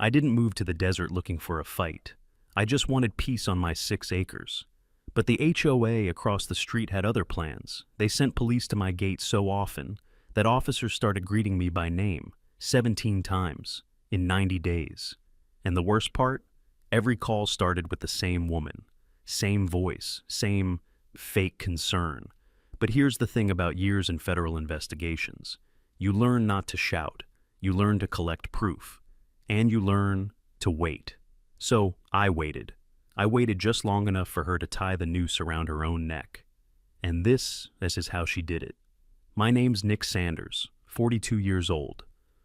I didn't move to the desert looking for a fight. I just wanted peace on my 6 acres. But the HOA across the street had other plans. They sent police to my gate so often that officers started greeting me by name 17 times in 90 days. And the worst part? Every call started with the same woman, same voice, same fake concern. But here's the thing about years in federal investigations. You learn not to shout, you learn to collect proof, and you learn to wait. So I waited. I waited just long enough for her to tie the noose around her own neck. And this is how she did it. My name's Nick Sanders, 42 years old,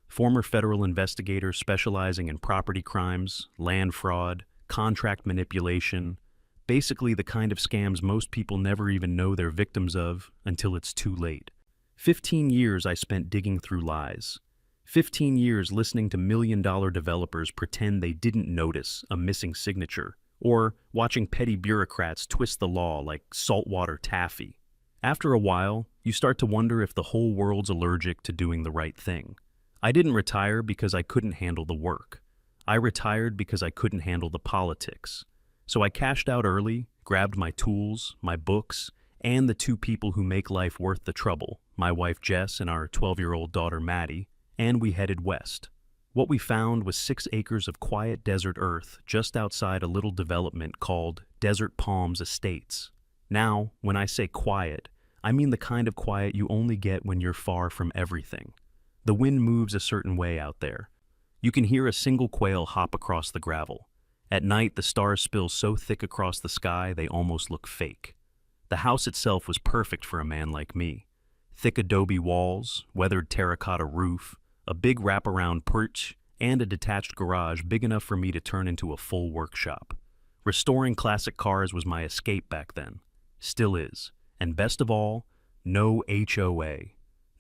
former federal investigator specializing in property crimes, land fraud, contract manipulation, basically the kind of scams most people never even know they're victims of until it's too late. 15 years I spent digging through lies. 15 years listening to million-dollar developers pretend they didn't notice a missing signature, or watching petty bureaucrats twist the law like saltwater taffy. After a while, you start to wonder if the whole world's allergic to doing the right thing. I didn't retire because I couldn't handle the work. I retired because I couldn't handle the politics. So I cashed out early, grabbed my tools, my books, and the 2 people who make life worth the trouble, my wife Jess and our 12-year-old daughter Maddie, and we headed west. What we found was 6 acres of quiet desert earth just outside a little development called Desert Palms Estates. Now, when I say quiet, I mean the kind of quiet you only get when you're far from everything. The wind moves a certain way out there. You can hear a single quail hop across the gravel. At night, the stars spill so thick across the sky they almost look fake. The house itself was perfect for a man like me. Thick adobe walls, weathered terracotta roof, a big wraparound porch, and a detached garage big enough for me to turn into a full workshop. Restoring classic cars was my escape back then. Still is. And best of all, no HOA.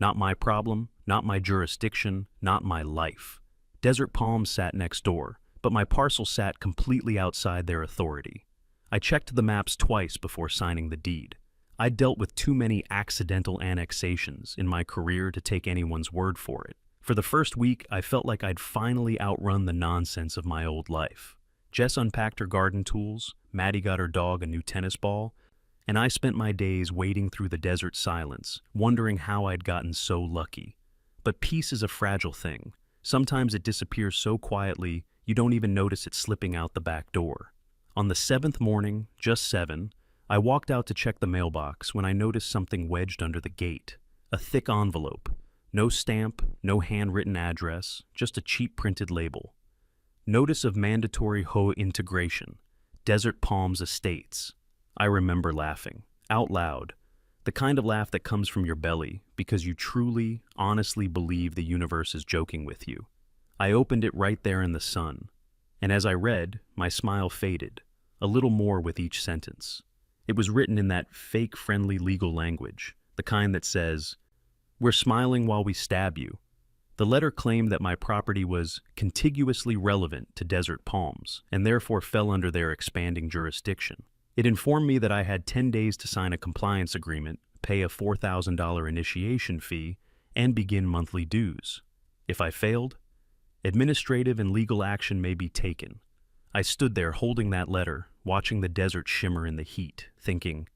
Not my problem, not my jurisdiction, not my life. Desert Palms sat next door, but my parcel sat completely outside their authority. I checked the maps twice before signing the deed. I'd dealt with too many accidental annexations in my career to take anyone's word for it. For the first week, I felt like I'd finally outrun the nonsense of my old life. Jess unpacked her garden tools, Maddie got her dog a new tennis ball, and I spent my days wading through the desert silence, wondering how I'd gotten so lucky. But peace is a fragile thing. Sometimes it disappears so quietly, you don't even notice it slipping out the back door. On the 7th morning, just 7, I walked out to check the mailbox when I noticed something wedged under the gate. A thick envelope. No stamp, no handwritten address, just a cheap printed label. Notice of mandatory HOA integration. Desert Palms Estates. I remember laughing, out loud. The kind of laugh that comes from your belly because you truly, honestly believe the universe is joking with you. I opened it right there in the sun. And as I read, my smile faded, a little more with each sentence. It was written in that fake friendly legal language, the kind that says, "We're smiling while we stab you." The letter claimed that my property was contiguously relevant to Desert Palms and therefore fell under their expanding jurisdiction. It informed me that I had 10 days to sign a compliance agreement, pay a $4,000 initiation fee, and begin monthly dues. If I failed, administrative and legal action may be taken. I stood there holding that letter, watching the desert shimmer in the heat, thinking,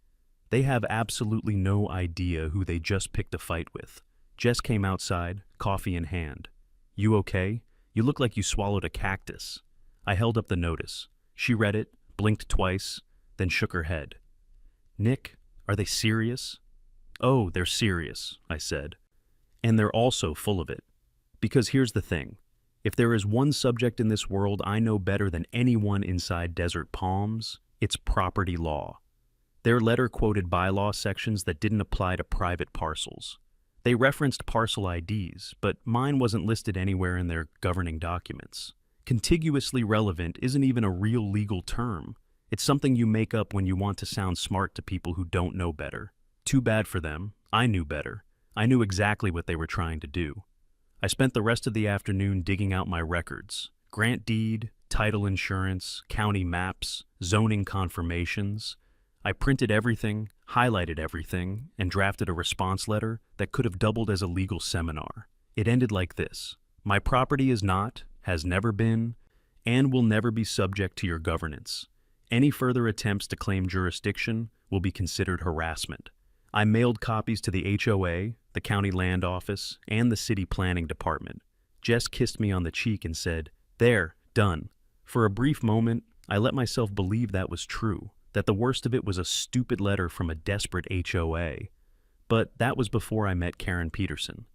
they have absolutely no idea who they just picked a fight with. Jess came outside, coffee in hand. "You okay? You look like you swallowed a cactus." I held up the notice. She read it, blinked twice, then shook her head. "Nick, are they serious?" "Oh, they're serious," I said. "And they're also full of it. Because here's the thing. If there is one subject in this world I know better than anyone inside Desert Palms, it's property law." Their letter quoted bylaw sections that didn't apply to private parcels. They referenced parcel IDs, but mine wasn't listed anywhere in their governing documents. Contiguously relevant isn't even a real legal term. It's something you make up when you want to sound smart to people who don't know better. Too bad for them. I knew better. I knew exactly what they were trying to do. I spent the rest of the afternoon digging out my records. Grant deed, title insurance, county maps, zoning confirmations. I printed everything, highlighted everything, and drafted a response letter that could have doubled as a legal seminar. It ended like this. My property is not, has never been, and will never be subject to your governance. Any further attempts to claim jurisdiction will be considered harassment. I mailed copies to the HOA, the county land office, and the city planning department. Jess kissed me on the cheek and said, "There, done." For a brief moment, I let myself believe that was true, that the worst of it was a stupid letter from a desperate HOA. But that was before I met Karen Peterson,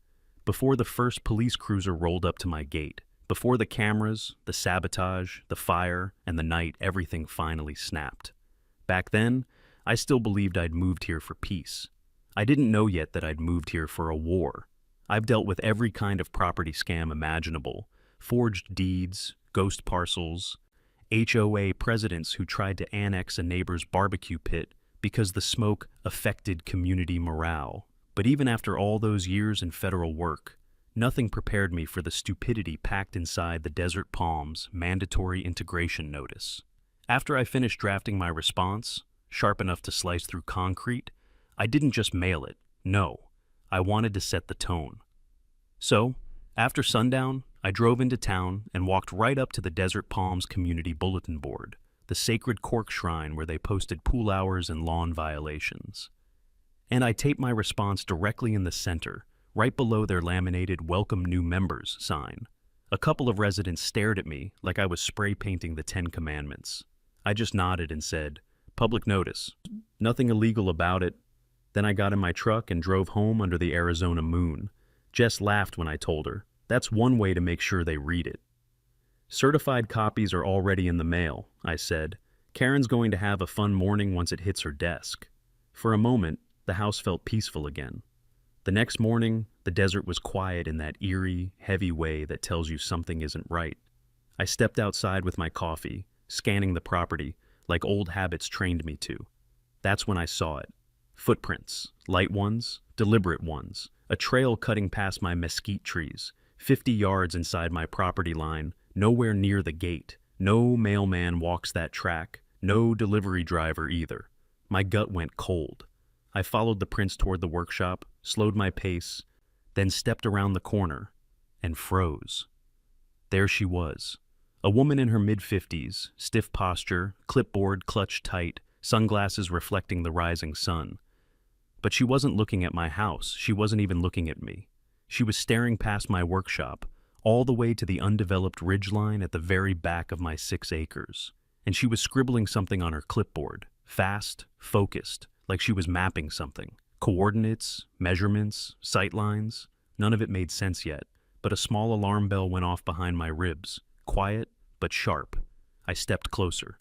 before the first police cruiser rolled up to my gate, before the cameras, the sabotage, the fire, and the night everything finally snapped. Back then, I still believed I'd moved here for peace. I didn't know yet that I'd moved here for a war. I've dealt with every kind of property scam imaginable: forged deeds, ghost parcels, HOA presidents who tried to annex a neighbor's barbecue pit because the smoke affected community morale. But even after all those years in federal work, nothing prepared me for the stupidity packed inside the Desert Palms mandatory integration notice. After I finished drafting my response, sharp enough to slice through concrete, I didn't just mail it. No, I wanted to set the tone. So, after sundown, I drove into town and walked right up to the Desert Palms Community Bulletin Board, the sacred cork shrine where they posted pool hours and lawn violations. And I taped my response directly in the center, right below their laminated "Welcome New Members" sign. A couple of residents stared at me like I was spray painting the 10 Commandments. I just nodded and said, "Public notice. Nothing illegal about it." Then I got in my truck and drove home under the Arizona moon. Jess laughed when I told her, "That's one way to make sure they read it." "Certified copies are already in the mail," I said. "Karen's going to have a fun morning once it hits her desk." For a moment, the house felt peaceful again. The next morning, the desert was quiet in that eerie, heavy way that tells you something isn't right. I stepped outside with my coffee, scanning the property like old habits trained me to. That's when I saw it. Footprints, light ones, deliberate ones, a trail cutting past my mesquite trees, 50 yards inside my property line, nowhere near the gate. No mailman walks that track, no delivery driver either. My gut went cold. I followed the prints toward the workshop, slowed my pace, then stepped around the corner and froze. There she was, a woman in her mid-50s, stiff posture, clipboard clutched tight, sunglasses reflecting the rising sun. But she wasn't looking at my house. She wasn't even looking at me. She was staring past my workshop, all the way to the undeveloped ridgeline at the very back of my 6 acres. And she was scribbling something on her clipboard, fast, focused, like she was mapping something. Coordinates, measurements, sightlines. None of it made sense yet, but a small alarm bell went off behind my ribs, quiet but sharp. I stepped closer.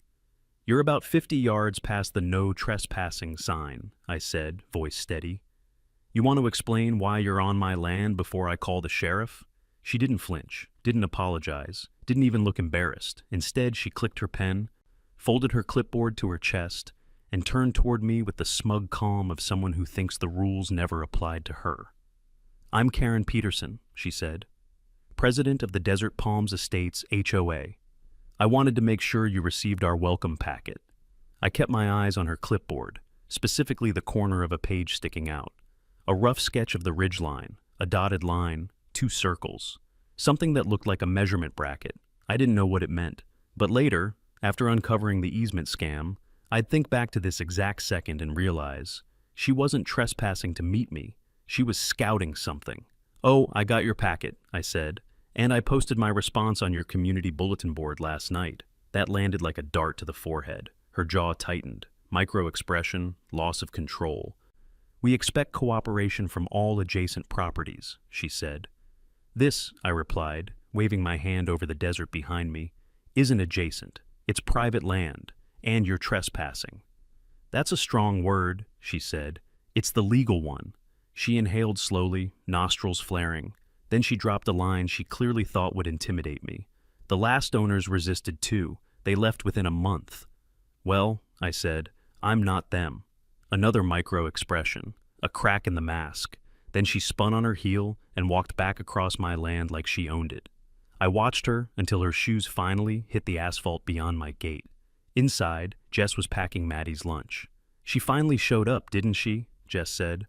"You're about 50 yards past the no trespassing sign," I said, voice steady. "You want to explain why you're on my land before I call the sheriff?" She didn't flinch, didn't apologize, didn't even look embarrassed. Instead, she clicked her pen, folded her clipboard to her chest, and turned toward me with the smug calm of someone who thinks the rules never applied to her. "I'm Karen Peterson," she said, "president of the Desert Palms Estates HOA. I wanted to make sure you received our welcome packet." I kept my eyes on her clipboard, specifically the corner of a page sticking out. A rough sketch of the ridgeline, a dotted line, 2 circles, something that looked like a measurement bracket. I didn't know what it meant, but later, after uncovering the easement scam, I'd think back to this exact second and realize she wasn't trespassing to meet me. She was scouting something. "Oh, I got your packet," I said, "and I posted my response on your community bulletin board last night." That landed like a dart to the forehead. Her jaw tightened. Micro-expression, loss of control. "We expect cooperation from all adjacent properties," she said. "This," I replied, waving my hand over the desert behind me, "isn't adjacent. It's private land. And you're trespassing." "That's a strong word," she said. "It's the legal one." She inhaled slowly, nostrils flaring. Then she dropped a line she clearly thought would intimidate me. "The last owners resisted too. They left within a month." "Well," I said, "I'm not them." Another micro-expression, a crack in the mask. Then she spun on her heel and walked back across my land like she owned it. I watched her until her shoes finally hit the asphalt beyond my gate. Inside, Jess was packing Maddie's lunch. "She finally showed up, didn't she?" Jess said.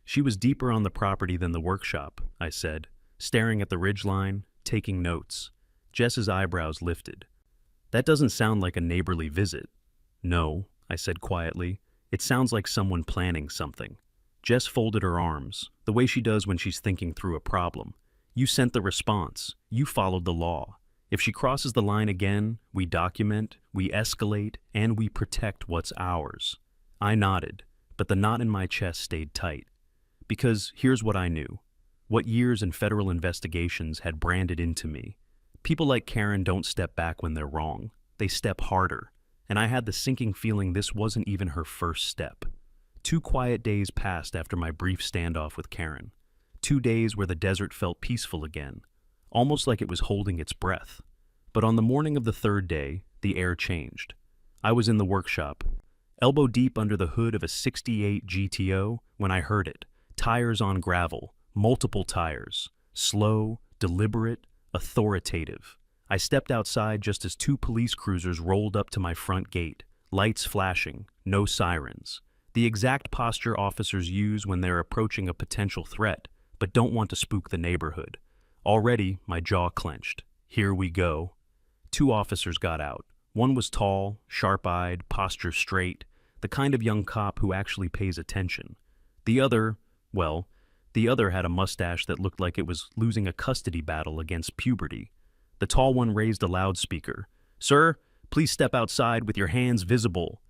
"She was deeper on the property than the workshop," I said, staring at the ridgeline, taking notes. Jess's eyebrows lifted. That doesn't sound like a neighborly visit. No, I said quietly. It sounds like someone planning something. Jess folded her arms, the way she does when she's thinking through a problem. You sent the response. You followed the law. If she crosses the line again, we document, we escalate, and we protect what's ours. I nodded, but the knot in my chest stayed tight. Because here's what I knew. What years in federal investigations had branded into me. People like Karen don't step back when they're wrong. They step harder. And I had the sinking feeling this wasn't even her first step. 2 quiet days passed after my brief standoff with Karen. 2 days where the desert felt peaceful again, almost like it was holding its breath. But on the morning of the 3rd day, the air changed. I was in the workshop, elbow deep under the hood of a '68 GTO when I heard it. Tires on gravel, multiple tires, slow, deliberate, authoritative. I stepped outside just as 2 police cruisers rolled up to my front gate, lights flashing, no sirens. The exact posture officers use when they're approaching a potential threat, but don't want to spook the neighborhood. Already, my jaw clenched. Here we go. 2 officers got out. One was tall, sharp-eyed, posture straight, the kind of young cop who actually pays attention. The other had a mustache that looked like it was losing a custody battle against puberty. The tall one raised a loudspeaker. "Sir, please step outside with your hands visible."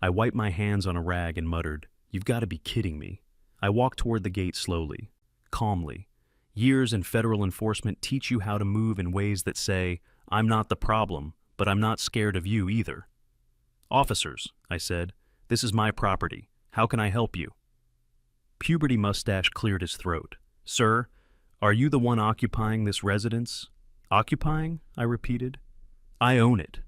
I wiped my hands on a rag and muttered, "You've got to be kidding me." I walked toward the gate slowly, calmly. Years in federal enforcement teach you how to move in ways that say, "I'm not the problem, but I'm not scared of you either." "Officers," I said, "this is my property. How can I help you?" Puberty mustache cleared his throat. "Sir, are you the one occupying this residence?" "Occupying?" I repeated. "I own it."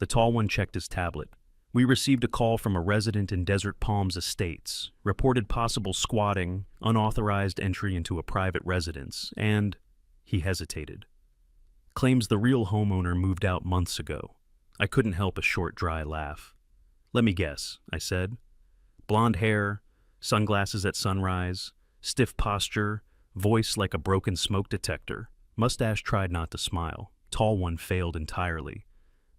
The tall one checked his tablet. "We received a call from a resident in Desert Palms Estates, reported possible squatting, unauthorized entry into a private residence, and—" he hesitated. "Claims the real homeowner moved out months ago." I couldn't help a short, dry laugh. "Let me guess," I said. "Blonde hair, sunglasses at sunrise, stiff posture, voice like a broken smoke detector." Mustache tried not to smile. Tall one failed entirely.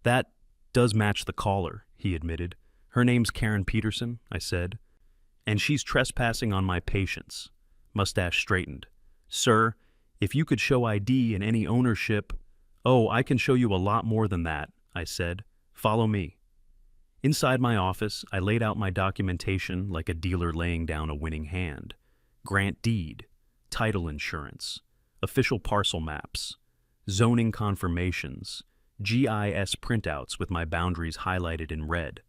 "That does match the caller," he admitted. "Her name's Karen Peterson," I said. "And she's trespassing on my patients." Mustache straightened. "Sir, if you could show ID and any ownership—" "Oh, I can show you a lot more than that," I said. "Follow me." Inside my office, I laid out my documentation like a dealer laying down a winning hand. Grant deed, title insurance, official parcel maps, zoning confirmations, GIS printouts with my boundaries highlighted in red.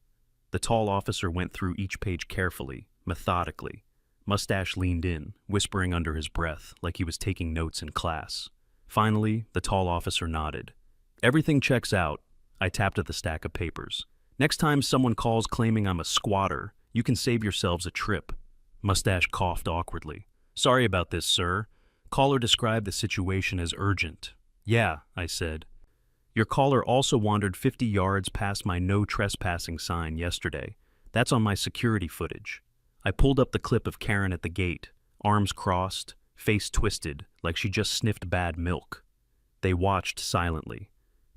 The tall officer went through each page carefully, methodically. Mustache leaned in, whispering under his breath like he was taking notes in class. Finally, the tall officer nodded. "Everything checks out." I tapped at the stack of papers. "Next time someone calls claiming I'm a squatter, you can save yourselves a trip." Mustache coughed awkwardly. "Sorry about this, sir. Caller described the situation as urgent." "Yeah," I said. "Your caller also wandered 50 yards past my no trespassing sign yesterday. That's on my security footage." I pulled up the clip of Karen at the gate, arms crossed, face twisted, like she just sniffed bad milk. They watched silently.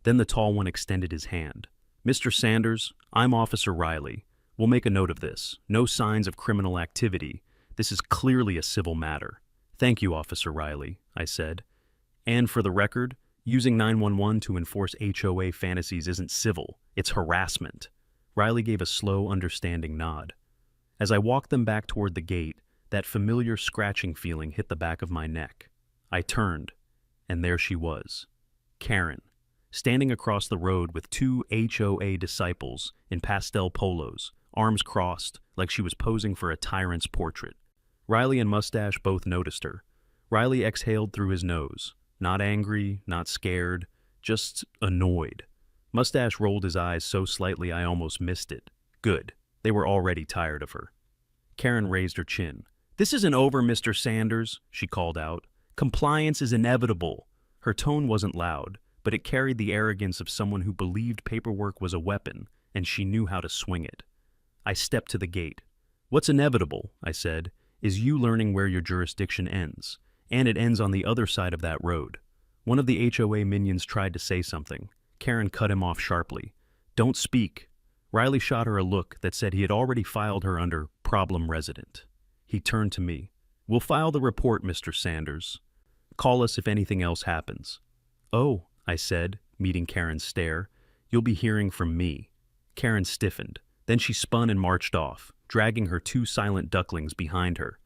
Then the tall one extended his hand. "Mr. Sanders, I'm Officer Riley. We'll make a note of this. No signs of criminal activity. This is clearly a civil matter." "Thank you, Officer Riley," I said. "And for the record, using 911 to enforce HOA fantasies isn't civil, it's harassment." Riley gave a slow, understanding nod. As I walked them back toward the gate, that familiar scratching feeling hit the back of my neck. I turned, and there she was, Karen, standing across the road with 2 HOA disciples in pastel polos, arms crossed, like she was posing for a tyrant's portrait. Riley and Mustache both noticed her. Riley exhaled through his nose. Not angry, not scared, just annoyed. Mustache rolled his eyes so slightly I almost missed it. Good. They were already tired of her. Karen raised her chin. "This isn't over, Mr. Sanders," she called out. "Compliance is inevitable." Her tone wasn't loud, but it carried the arrogance of someone who believed paperwork was a weapon, and she knew how to swing it. I stepped to the gate. "What's inevitable," I said, "is you learning where your jurisdiction ends, and it ends on the other side of that road." One of the HOA minions tried to say something. Karen cut him off sharply. Don't speak. Riley shot her a look that said he had already filed her under problem resident. He turned to me. We'll file the report, Mr. Sanders. Call us if anything else happens. Oh, I said, meeting Karen's stare. You'll be hearing from me. Karen stiffened. Then she spun and marched off, dragging her two silent ducklings behind her.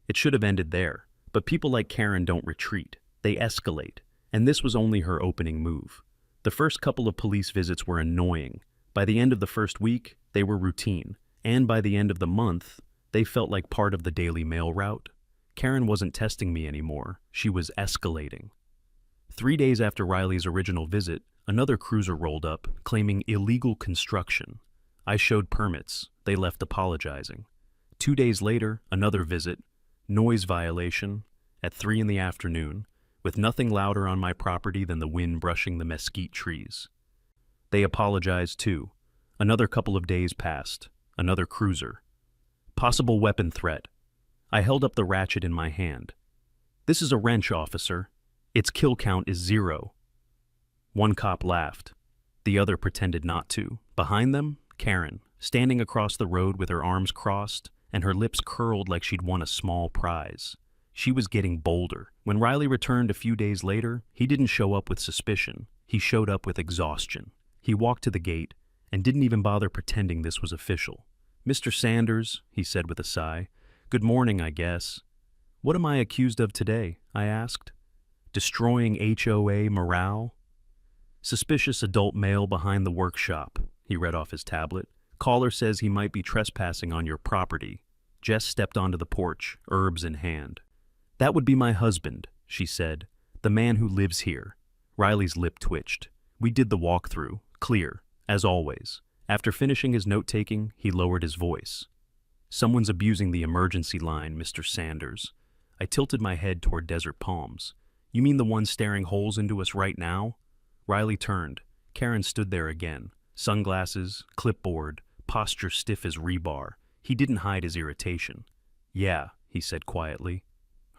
It should have ended there, but people like Karen don't retreat. They escalate, and this was only her opening move. The first couple of police visits were annoying. By the end of the first week, they were routine, and by the end of the month, they felt like part of the Daily Mail route. Karen wasn't testing me anymore. She was escalating. 3 days after Riley's original visit, another cruiser rolled up, claiming illegal construction. I showed permits. They left apologizing. 2 days later, another visit, noise violation, at 3 in the afternoon, with nothing louder on my property than the wind brushing the mesquite trees. They apologized too. Another couple of days passed. Another cruiser. Possible weapon threat. I held up the ratchet in my hand. This is a wrench, officer. Its kill count is 0. One cop laughed. The other pretended not to. Behind them, Karen, standing across the road with her arms crossed and her lips curled like she'd won a small prize. She was getting bolder. When Riley returned a few days later, he didn't show up with suspicion. He showed up with exhaustion. He walked to the gate and didn't even bother pretending this was official. Mr. Sanders, he said with a sigh, good morning, I guess. What am I accused of today? I asked. Destroying HOA morale? Suspicious adult male behind the workshop, he read off his tablet. Caller says he might be trespassing on your property. Jess stepped onto the porch, herbs in hand. That would be my husband, she said, the man who lives here. Riley's lip twitched. We did the walkthrough, clear, as always. After finishing his note-taking, he lowered his voice. Someone's abusing the emergency line, Mr. Sanders. I tilted my head toward Desert Palms. You mean the one staring holes into us right now? Riley turned. Karen stood there again. Sunglasses, clipboard, posture stiff as rebar. He didn't hide his irritation. Yeah, he said quietly.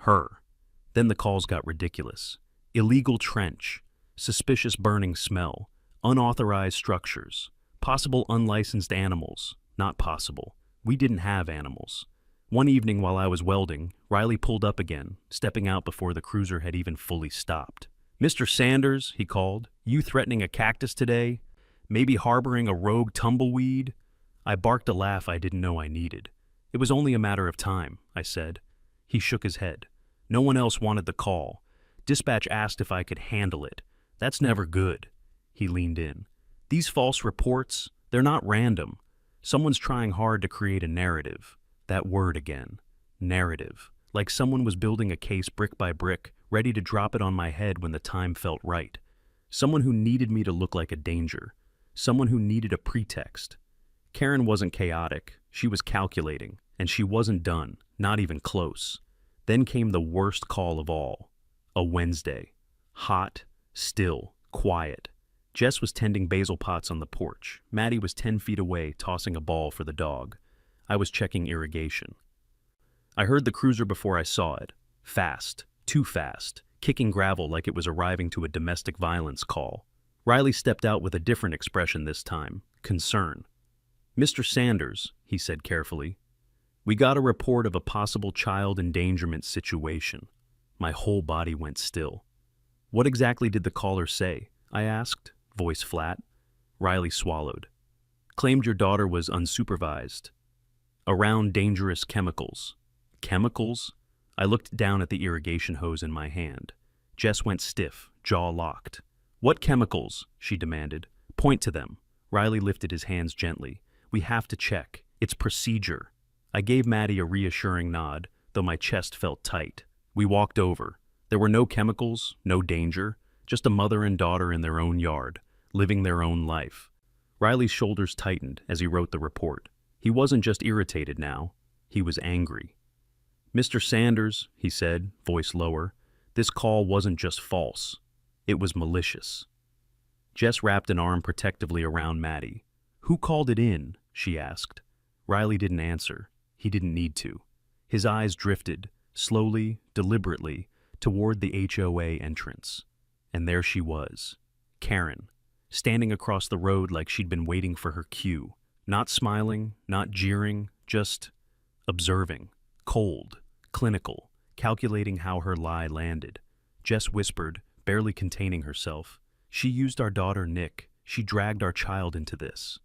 Her. Then the calls got ridiculous. Illegal trench. Suspicious burning smell. Unauthorized structures. Possible unlicensed animals. Not possible. We didn't have animals. One evening while I was welding, Riley pulled up again, stepping out before the cruiser had even fully stopped. Mr. Sanders, he called, you threatening a cactus today? Maybe harboring a rogue tumbleweed? I barked a laugh I didn't know I needed. It was only a matter of time, I said. He shook his head. No one else wanted the call. Dispatch asked if I could handle it. That's never good. He leaned in. These false reports, they're not random. Someone's trying hard to create a narrative. That word again. Narrative. Like someone was building a case brick by brick, ready to drop it on my head when the time felt right. Someone who needed me to look like a danger. Someone who needed a pretext. Karen wasn't chaotic. She was calculating. And she wasn't done. Not even close. Then came the worst call of all. A Wednesday. Hot, still, quiet. Jess was tending basil pots on the porch. Maddie was 10 feet away, tossing a ball for the dog. I was checking irrigation. I heard the cruiser before I saw it. Fast. Too fast. Kicking gravel like it was arriving to a domestic violence call. Riley stepped out with a different expression this time. Concern. Mr. Sanders, he said carefully. We got a report of a possible child endangerment situation. My whole body went still. What exactly did the caller say? I asked, voice flat. Riley swallowed. Claimed your daughter was unsupervised. Around dangerous chemicals. Chemicals? I looked down at the irrigation hose in my hand. Jess went stiff, jaw locked. What chemicals? She demanded. Point to them. Riley lifted his hands gently. We have to check. It's procedure. I gave Maddie a reassuring nod, though my chest felt tight. We walked over. There were no chemicals, no danger, just a mother and daughter in their own yard, living their own life. Riley's shoulders tightened as he wrote the report. He wasn't just irritated now. He was angry. Mr. Sanders, he said, voice lower, this call wasn't just false. It was malicious. Jess wrapped an arm protectively around Maddie. Who called it in? She asked. Riley didn't answer. He didn't need to. His eyes drifted, slowly, deliberately, toward the HOA entrance. And there she was. Karen. standing across the road like she'd been waiting for her cue. Not smiling, not jeering, just observing. Cold, clinical, calculating how her lie landed. Jess whispered, barely containing herself. She used our daughter, Nick. She dragged our child into this.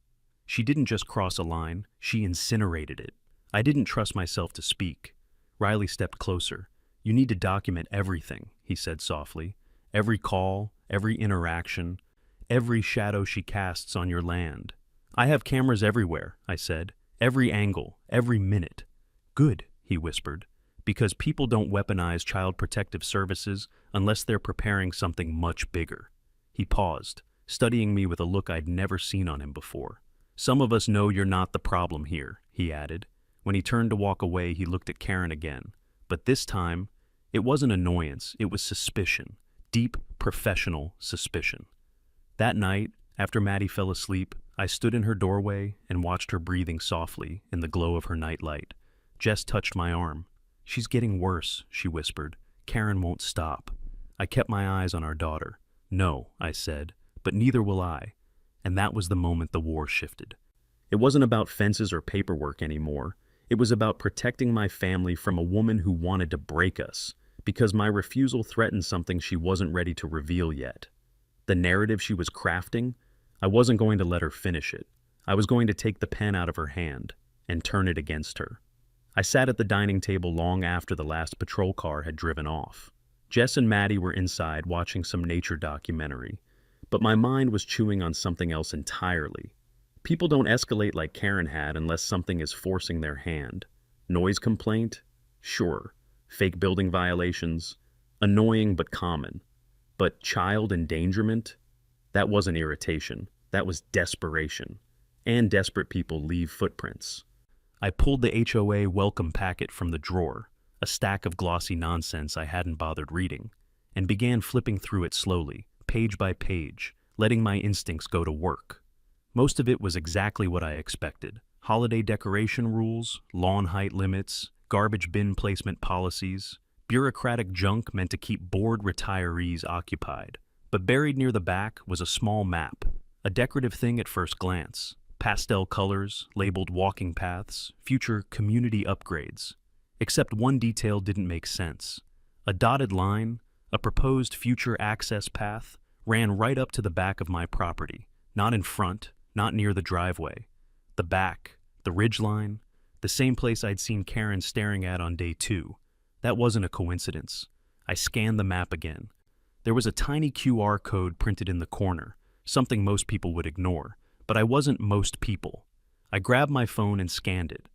She didn't just cross a line, she incinerated it. I didn't trust myself to speak. Riley stepped closer. You need to document everything, he said softly. Every call, every interaction, every shadow she casts on your land. I have cameras everywhere, I said. Every angle, every minute. Good, he whispered, because people don't weaponize child protective services unless they're preparing something much bigger. He paused, studying me with a look I'd never seen on him before. Some of us know you're not the problem here, he added. When he turned to walk away, he looked at Karen again. But this time, it wasn't annoyance, it was suspicion. Deep, professional suspicion. That night, after Maddie fell asleep, I stood in her doorway and watched her breathing softly in the glow of her nightlight. Jess touched my arm. She's getting worse, she whispered. Karen won't stop. I kept my eyes on our daughter. No, I said, but neither will I. And that was the moment the war shifted. It wasn't about fences or paperwork anymore. It was about protecting my family from a woman who wanted to break us, because my refusal threatened something she wasn't ready to reveal yet. The narrative she was crafting, I wasn't going to let her finish it. I was going to take the pen out of her hand and turn it against her. I sat at the dining table long after the last patrol car had driven off. Jess and Maddie were inside watching some nature documentary, but my mind was chewing on something else entirely. People don't escalate like Karen had unless something is forcing their hand. Noise complaint? Sure. Fake building violations? Annoying but common. But child endangerment? That wasn't irritation. That was desperation. And desperate people leave footprints. I pulled the HOA welcome packet from the drawer, a stack of glossy nonsense I hadn't bothered reading, and began flipping through it slowly, page by page, letting my instincts go to work. Most of it was exactly what I expected. Holiday decoration rules, lawn height limits, garbage bin placement policies, bureaucratic junk meant to keep bored retirees occupied. But buried near the back was a small map, a decorative thing at first glance. Pastel colors, labeled walking paths, future community upgrades. Except one detail didn't make sense. A dotted line, a proposed future access path, ran right up to the back of my property, not in front, not near the driveway. The back, the ridgeline, the same place I'd seen Karen staring at on day 2. That wasn't a coincidence. I scanned the map again. There was a tiny QR code printed in the corner, something most people would ignore, but I wasn't most people. I grabbed my phone and scanned it.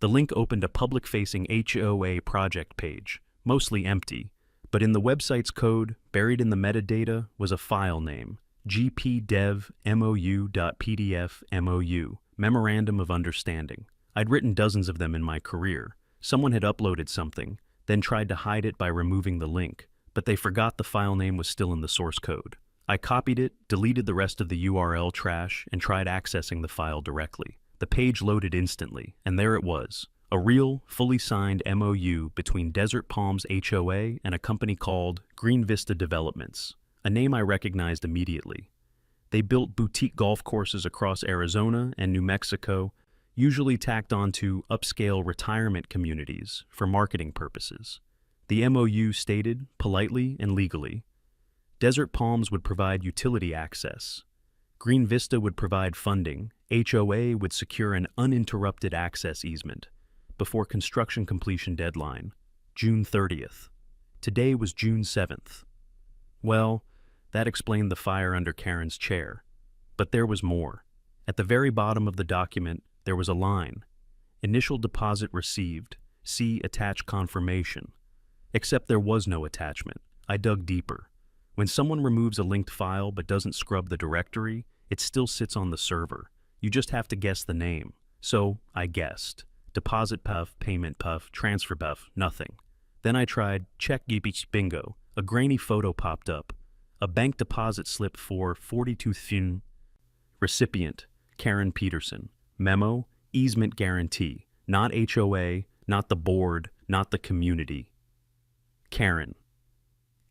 The link opened a public-facing HOA project page, mostly empty, but in the website's code, buried in the metadata, was a file name, gpdevmou.pdf.mou, Memorandum of Understanding. I'd written dozens of them in my career. Someone had uploaded something, then tried to hide it by removing the link, but they forgot the file name was still in the source code. I copied it, deleted the rest of the URL trash, and tried accessing the file directly. The page loaded instantly, and there it was, a real, fully signed MOU between Desert Palms HOA and a company called Green Vista Developments, a name I recognized immediately. They built boutique golf courses across Arizona and New Mexico, usually tacked onto upscale retirement communities for marketing purposes. The MOU stated, politely and legally, Desert Palms would provide utility access. Green Vista would provide funding. HOA would secure an uninterrupted access easement before construction completion deadline, June 30th. Today was June 7th. Well, that explained the fire under Karen's chair. But there was more. At the very bottom of the document, there was a line. Initial deposit received. See attached confirmation. Except there was no attachment. I dug deeper. When someone removes a linked file but doesn't scrub the directory, it still sits on the server. You just have to guess the name. So, I guessed. Deposit puff, payment puff, transfer puff, nothing. Then I tried check bingo. A grainy photo popped up. A bank deposit slip for 42 thin. Recipient, Karen Peterson. Memo, easement guarantee. Not HOA, not the board, not the community. Karen.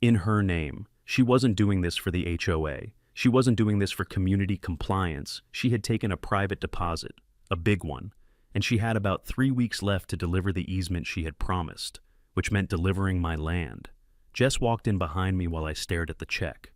In her name. She wasn't doing this for the HOA. She wasn't doing this for community compliance. She had taken a private deposit, a big one, and she had about 3 weeks left to deliver the easement she had promised, which meant delivering my land. Jess walked in behind me while I stared at the check.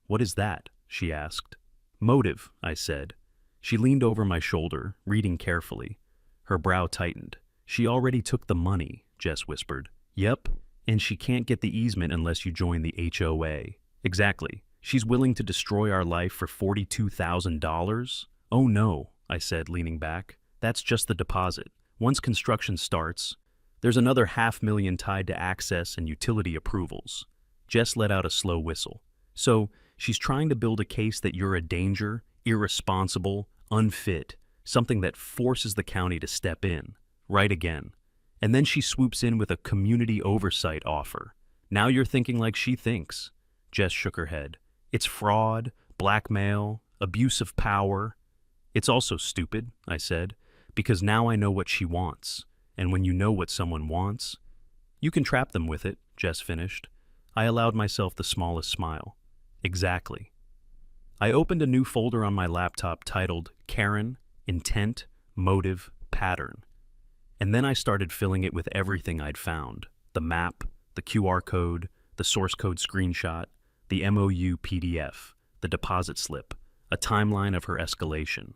"What is that?" she asked. "Motive," I said. She leaned over my shoulder, reading carefully. Her brow tightened. "She already took the money," Jess whispered. "Yep, and she can't get the easement unless you join the HOA. "Exactly. She's willing to destroy our life for $42,000? "Oh no," I said, leaning back. "That's just the deposit. Once construction starts, there's another $500,000 tied to access and utility approvals." Jess let out a slow whistle. "So, she's trying to build a case that you're a danger, irresponsible, unfit, something that forces the county to step in." Right again. "And then she swoops in with a community oversight offer. Now you're thinking like she thinks." Jess shook her head. "It's fraud, blackmail, abuse of power." "It's also stupid," I said, "because now I know what she wants. And when you know what someone wants, you can trap them with it," Jess finished. I allowed myself the smallest smile. "Exactly." I opened a new folder on my laptop titled Karen, Intent, Motive, Pattern. And then I started filling it with everything I'd found. The map, the QR code, the source code screenshot, the MOU PDF, the deposit slip, a timeline of her escalation.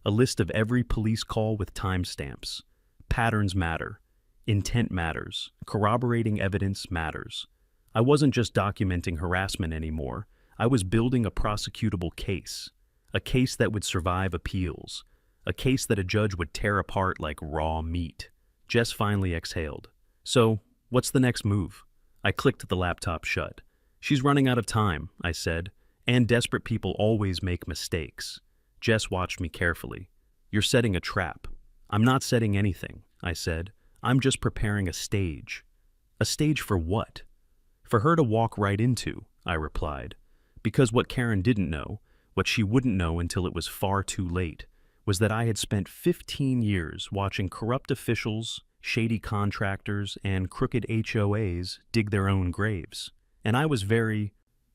A list of every police call with timestamps. Patterns matter. Intent matters. Corroborating evidence matters. I wasn't just documenting harassment anymore. I was building a prosecutable case. A case that would survive appeals. A case that a judge would tear apart like raw meat. Jess finally exhaled. "So, what's the next move?" I clicked the laptop shut. "She's running out of time," I said, "and desperate people always make mistakes." Jess watched me carefully. "You're setting a trap." "I'm not setting anything," I said. "I'm just preparing a stage." "A stage for what?" "For her to walk right into," I replied. Because what Karen didn't know, what she wouldn't know until it was far too late, was that I had spent 15 years watching corrupt officials, shady contractors, and crooked HOAs dig their own graves. And I was very,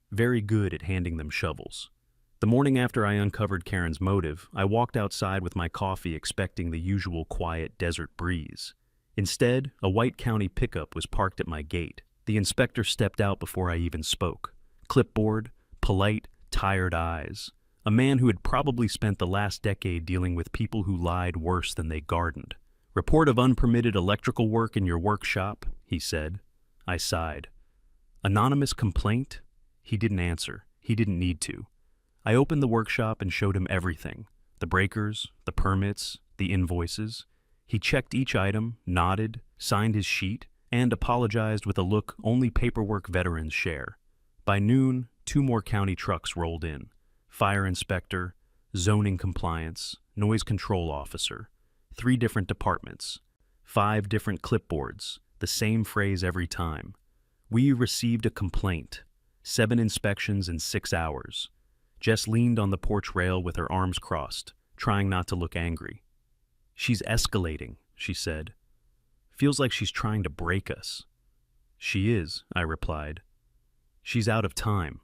very good at handing them shovels. The morning after I uncovered Karen's motive, I walked outside with my coffee expecting the usual quiet desert breeze. Instead, a white county pickup was parked at my gate. The inspector stepped out before I even spoke. Clipboard, polite, tired eyes. A man who had probably spent the last decade dealing with people who lied worse than they gardened. "Report of unpermitted electrical work in your workshop," he said. I sighed. "Anonymous complaint?" He didn't answer. He didn't need to. I opened the workshop and showed him everything. The breakers, the permits, the invoices. He checked each item, nodded, signed his sheet, and apologized with a look only paperwork veterans share. By noon, 2 more county trucks rolled in. Fire inspector, zoning compliance, noise control officer. 3 different departments. 5 different clipboards, the same phrase every time. "We received a complaint. 7 inspections in 6 hours. Jess leaned on the porch rail with her arms crossed, trying not to look angry. "She's escalating," she said. "Feels like she's trying to break us." "She is," I replied. "She's out of time."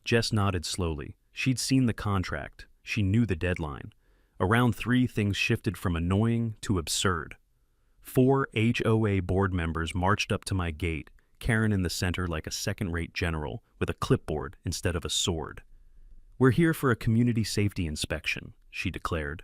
Jess nodded slowly. She'd seen the contract. She knew the deadline. Around 3, things shifted from annoying to absurd. 4 HOA board members marched up to my gate, Karen in the center like a second-rate general with a clipboard instead of a sword. "We're here for a community safety inspection," she declared.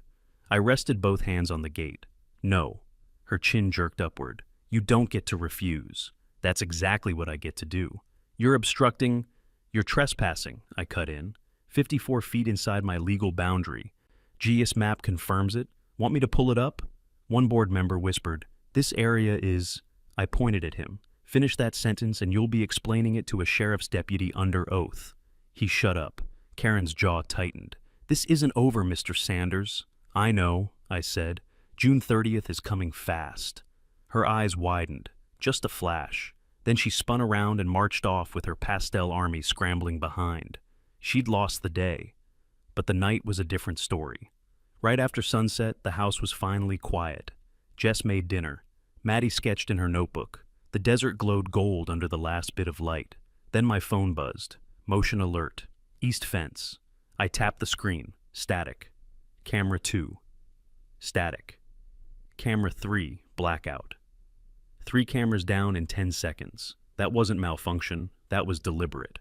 I rested both hands on the gate. "No." Her chin jerked upward. "You don't get to refuse. That's exactly what I get to do. You're obstructing. You're trespassing," I cut in. 54 feet inside my legal boundary. GIS map confirms it. "Want me to pull it up?" One board member whispered, "This area is..." I pointed at him. "Finish that sentence and you'll be explaining it to a sheriff's deputy under oath." He shut up. Karen's jaw tightened. "This isn't over, Mr. Sanders." "I know," I said. "June 30th is coming fast." Her eyes widened. Just a flash. Then she spun around and marched off with her pastel army scrambling behind. She'd lost the day. But the night was a different story. Right after sunset, the house was finally quiet. Jess made dinner. Maddie sketched in her notebook. The desert glowed gold under the last bit of light. Then my phone buzzed. Motion alert. East fence. I tapped the screen. Static. Camera 2. Static. Camera 3. Blackout. 3 cameras down in 10 seconds. That wasn't malfunction. That was deliberate.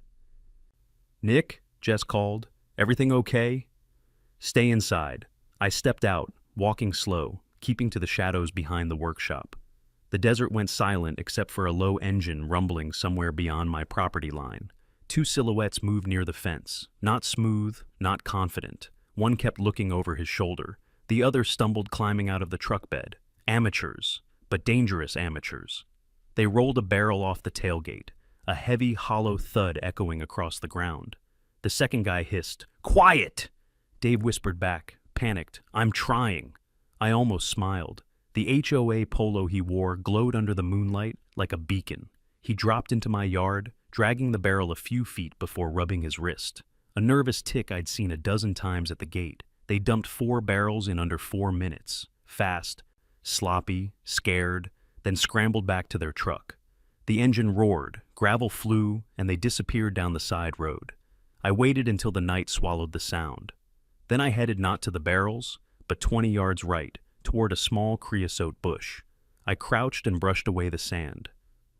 "Nick?" Jess called. "Everything okay?" "Stay inside." I stepped out, walking slow, keeping to the shadows behind the workshop. The desert went silent except for a low engine rumbling somewhere beyond my property line. 2 silhouettes moved near the fence, not smooth, not confident. One kept looking over his shoulder. The other stumbled climbing out of the truck bed. Amateurs, but dangerous amateurs. They rolled a barrel off the tailgate, a heavy, hollow thud echoing across the ground. The second guy hissed, "Quiet!" Dave whispered back, panicked, "I'm trying." I almost smiled. The HOA polo he wore glowed under the moonlight like a beacon. He dropped into my yard, dragging the barrel a few feet before rubbing his wrist. A nervous tick I'd seen a dozen times at the gate. They dumped 4 barrels in under 4 minutes. Fast, sloppy, scared, then scrambled back to their truck. The engine roared, gravel flew, and they disappeared down the side road. I waited until the night swallowed the sound. Then I headed not to the barrels, but 20 yards right, toward a small creosote bush. I crouched and brushed away the sand.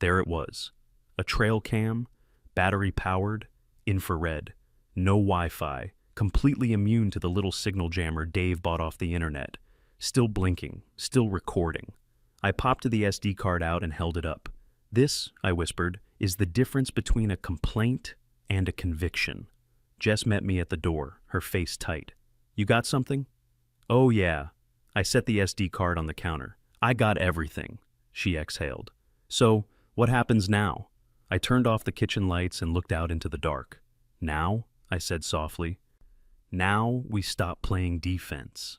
There it was. A trail cam, battery-powered, infrared, no Wi-Fi, completely immune to the little signal jammer Dave bought off the internet. Still blinking, still recording. I popped the SD card out and held it up. "This," I whispered, "is the difference between a complaint and a conviction." Jess met me at the door, her face tight. "You got something?" "Oh yeah." I set the SD card on the counter. "I got everything," she exhaled. "So, what happens now?" I turned off the kitchen lights and looked out into the dark. "Now," I said softly, "now we stop playing defense."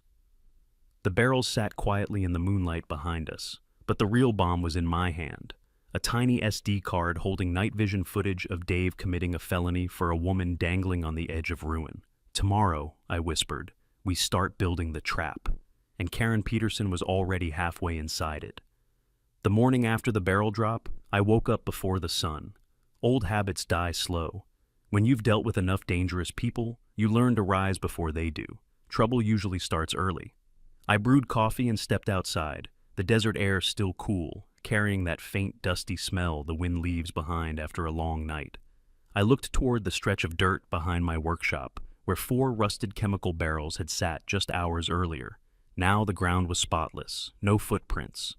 The barrels sat quietly in the moonlight behind us, but the real bomb was in my hand. A tiny SD card holding night vision footage of Dave committing a felony for a woman dangling on the edge of ruin. "Tomorrow," I whispered, "we start building the trap." And Karen Peterson was already halfway inside it. The morning after the barrel drop, I woke up before the sun. Old habits die slow. When you've dealt with enough dangerous people, you learn to rise before they do. Trouble usually starts early. I brewed coffee and stepped outside, the desert air still cool, carrying that faint, dusty smell the wind leaves behind after a long night. I looked toward the stretch of dirt behind my workshop, where 4 rusted chemical barrels had sat just hours earlier. Now the ground was spotless, no footprints,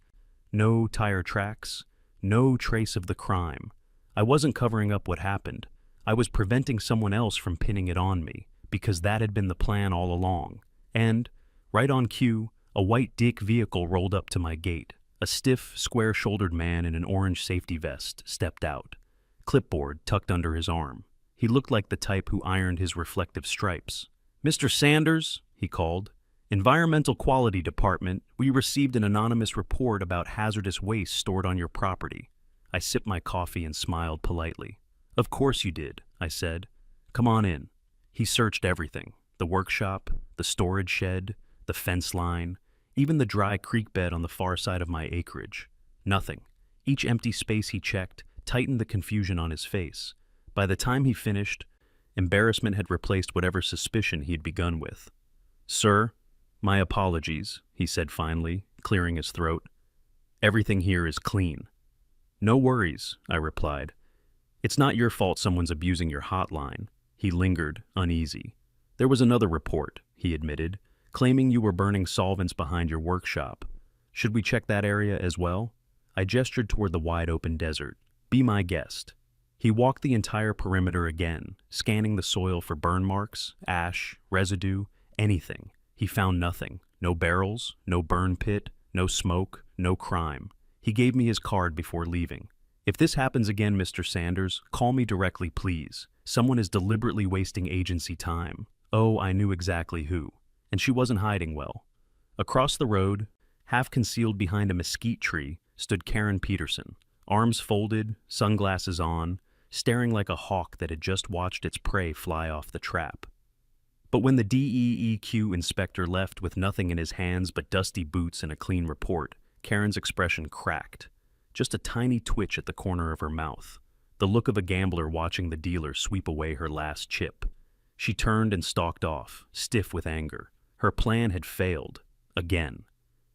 no tire tracks, no trace of the crime. I wasn't covering up what happened. I was preventing someone else from pinning it on me, because that had been the plan all along. And, right on cue, a white Dick vehicle rolled up to my gate. A stiff, square-shouldered man in an orange safety vest stepped out, clipboard tucked under his arm. He looked like the type who ironed his reflective stripes. "Mr. Sanders," he called. "Environmental Quality Department, we received an anonymous report about hazardous waste stored on your property." I sipped my coffee and smiled politely. "Of course you did," I said. "Come on in." He searched everything. The workshop, the storage shed, the fence line, even the dry creek bed on the far side of my acreage. Nothing. Each empty space he checked tightened the confusion on his face. By the time he finished, embarrassment had replaced whatever suspicion he had begun with. "Sir, my apologies," he said finally, clearing his throat. "Everything here is clean." "No worries," I replied. "It's not your fault someone's abusing your hotline." He lingered, uneasy. "There was another report," he admitted, "claiming you were burning solvents behind your workshop. Should we check that area as well?" I gestured toward the wide-open desert. "Be my guest." He walked the entire perimeter again, scanning the soil for burn marks, ash, residue, anything. He found nothing. No barrels, no burn pit, no smoke, no crime. He gave me his card before leaving. "If this happens again, Mr. Sanders, call me directly, please. Someone is deliberately wasting agency time." Oh, I knew exactly who. And she wasn't hiding well. Across the road, half concealed behind a mesquite tree, stood Karen Peterson, arms folded, sunglasses on, staring like a hawk that had just watched its prey fly off the trap. But when the DEEQ inspector left with nothing in his hands but dusty boots and a clean report, Karen's expression cracked. Just a tiny twitch at the corner of her mouth, the look of a gambler watching the dealer sweep away her last chip. She turned and stalked off, stiff with anger. Her plan had failed. Again.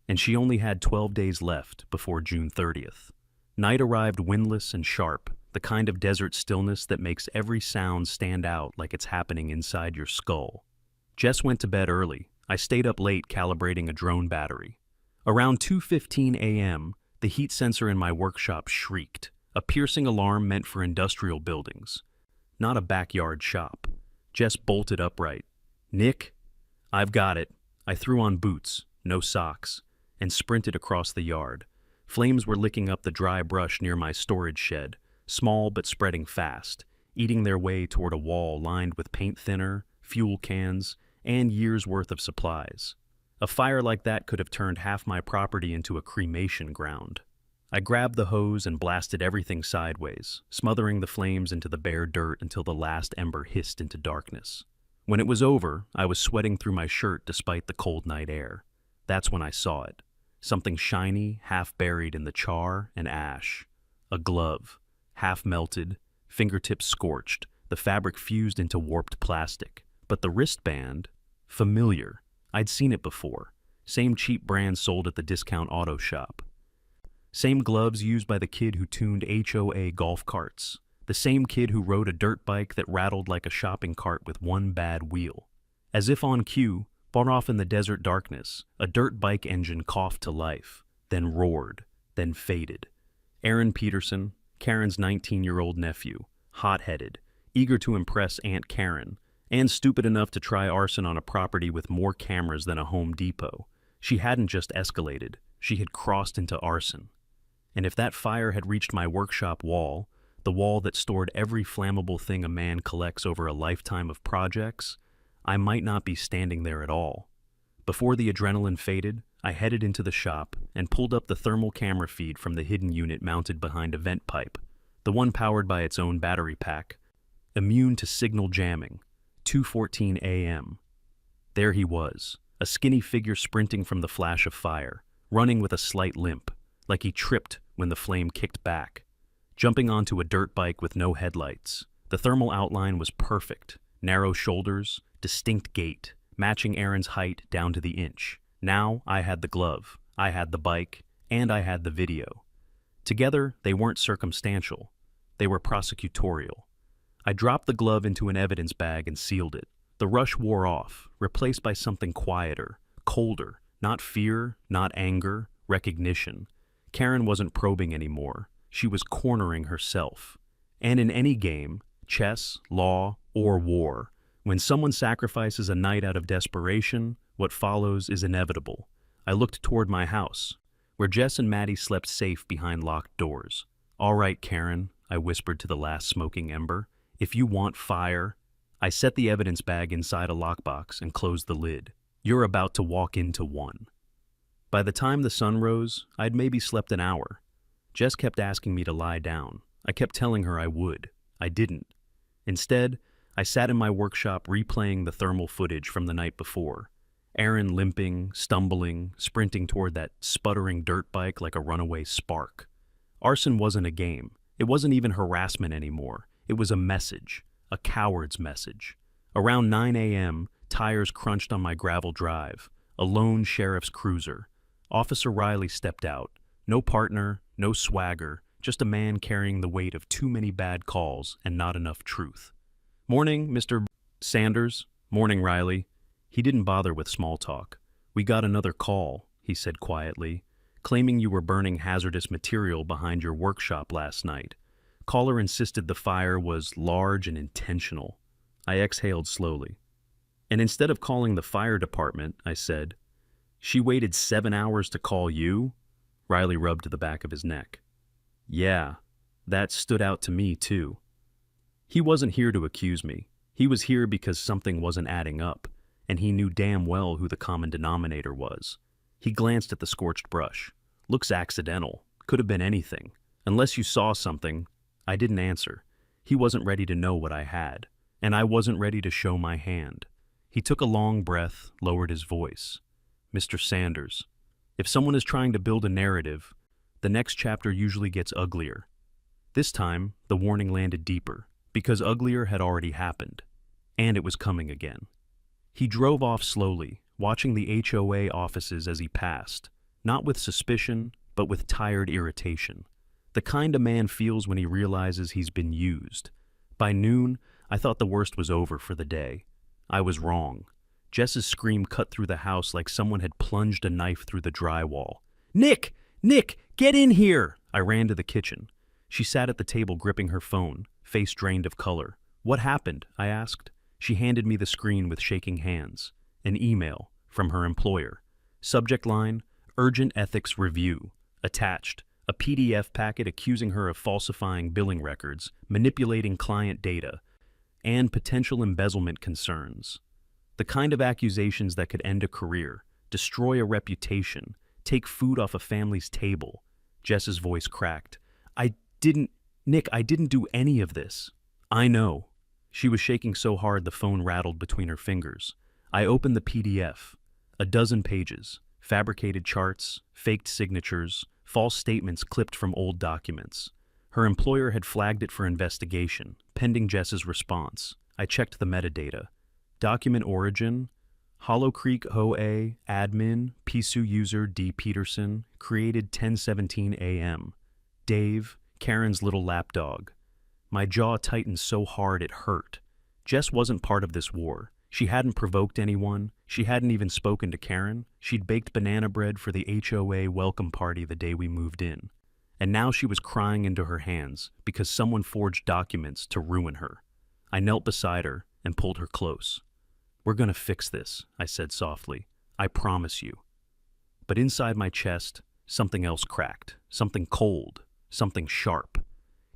And she only had 12 days left before June 30th. Night arrived windless and sharp, the kind of desert stillness that makes every sound stand out like it's happening inside your skull. Jess went to bed early. I stayed up late calibrating a drone battery. Around 2:15 a.m., the heat sensor in my workshop shrieked, a piercing alarm meant for industrial buildings, not a backyard shop. Jess bolted upright. "Nick?" "I've got it." I threw on boots, no socks, and sprinted across the yard. Flames were licking up the dry brush near my storage shed, small but spreading fast, eating their way toward a wall lined with paint thinner, fuel cans, and years' worth of supplies. A fire like that could have turned half my property into a cremation ground. I grabbed the hose and blasted everything sideways, smothering the flames into the bare dirt until the last ember hissed into darkness. When it was over, I was sweating through my shirt despite the cold night air. That's when I saw it. Something shiny, half buried in the char and ash. A glove, half melted, fingertips scorched, the fabric fused into warped plastic. But the wristband, familiar. I'd seen it before. Same cheap brand sold at the discount auto shop. Same gloves used by the kid who tuned HOA golf carts. The same kid who rode a dirt bike that rattled like a shopping cart with one bad wheel. As if on cue, far off in the desert darkness, a dirt bike engine coughed to life, then roared, then faded. Aaron Peterson, Karen's 19-year-old nephew, hot-headed, eager to impress Aunt Karen, and stupid enough to try arson on a property with more cameras than a Home Depot. She hadn't just escalated, she had crossed into arson. And if that fire had reached my workshop wall, the wall that stored every flammable thing a man collects over a lifetime of projects, I might not be standing there at all. Before the adrenaline faded, I headed into the shop and pulled up the thermal camera feed from the hidden unit mounted behind a vent pipe, the one powered by its own battery pack, immune to signal jamming. 2:14 a.m. There he was, a skinny figure sprinting from the flash of fire, running with a slight limp, like he tripped when the flame kicked back. Jumping onto a dirt bike with no headlights. The thermal outline was perfect, narrow shoulders, distinct gait, matching Aaron's height down to the inch. Now I had the glove, I had the bike, and I had the video. Together, they weren't circumstantial. They were prosecutorial. I dropped the glove into an evidence bag and sealed it. The rush wore off, replaced by something quieter, colder, not fear, not anger, recognition. Karen wasn't probing anymore. She was cornering herself. And in any game, chess, law, or war, when someone sacrifices a night out of desperation, what follows is inevitable. I looked toward my house, where Jess and Maddie slept safe behind locked doors. "All right, Karen," I whispered to the last smoking ember. "If you want fire..." I set the evidence bag inside a lockbox and closed the lid. "You're about to walk into one." By the time the sun rose, I'd maybe slept an hour. Jess kept asking me to lie down. I kept telling her I would. I didn't. Instead, I sat in my workshop replaying the thermal footage from the night before. Aaron limping, stumbling, sprinting toward that sputtering dirt bike like a runaway spark. Arson wasn't a game. It wasn't even harassment anymore. It was a message, a coward's message. Around 9 a.m., tires crunched on my gravel drive, a lone sheriff's cruiser. Officer Riley stepped out. No partner, no swagger, just a man carrying the weight of too many bad calls and not enough truth. "Morning, Mr. Sanders." "Morning, Riley." He didn't bother with small talk. "We got another call," he said quietly, "claiming you were burning hazardous material behind your workshop last night. Caller insisted the fire was large and intentional." I exhaled slowly. "And instead of calling the fire department," I said, "she waited 7 hours to call you?" Riley rubbed the back of his neck. "Yeah, that stood out to me too." He wasn't here to accuse me. He was here because something wasn't adding up, and he knew damn well who the common denominator was. He glanced at the scorched brush. "Looks accidental. Could have been anything. Unless you saw something." I didn't answer. He wasn't ready to know what I had, and I wasn't ready to show my hand. He took a long breath, lowered his voice. "Mr. Sanders, if someone is trying to build a narrative, the next chapter usually gets uglier." This time, the warning landed deeper, because uglier had already happened. And it was coming again. He drove off slowly, watching the HOA offices as he passed, not with suspicion, but with tired irritation. The kind a man feels when he realizes he's been used. By noon, I thought the worst was over for the day. I was wrong. Jess's scream cut through the house like someone had plunged a knife through the drywall. "Nick! Nick! Get in here!" I ran to the kitchen. She sat at the table gripping her phone, face drained of color. "What happened?" I asked. She handed me the screen with shaking hands. An email from her employer. Subject line, "Urgent Ethics Review." Attached, a PDF packet accusing her of falsifying billing records, manipulating client data, and potential embezzlement concerns. The kind of accusations that could end a career, destroy a reputation, take food off a family's table. Jess's voice cracked. Nick, I didn't do any of this." "I know." She was shaking so hard the phone rattled between her fingers. I opened the PDF. A dozen pages. Fabricated charts, faked signatures, false statements clipped from old documents. Her employer had flagged it for investigation, pending Jess's response. I checked the metadata. Document origin, Hollow Creek HOA, admin, PSU user D. Peterson, created 10:17 a.m. Dave, Karen's little lapdog. My jaw tightened so hard it hurt. Jess wasn't part of this war. She hadn't provoked anyone. She hadn't even spoken to Karen. She'd baked banana bread for the HOA welcome party the day we moved in. And now she was crying into her hands because someone forged documents to ruin her. I knelt beside her and pulled her close. "We're gonna fix this," I said softly. "I promise you." But inside my chest, something else cracked. Something cold. Something sharp.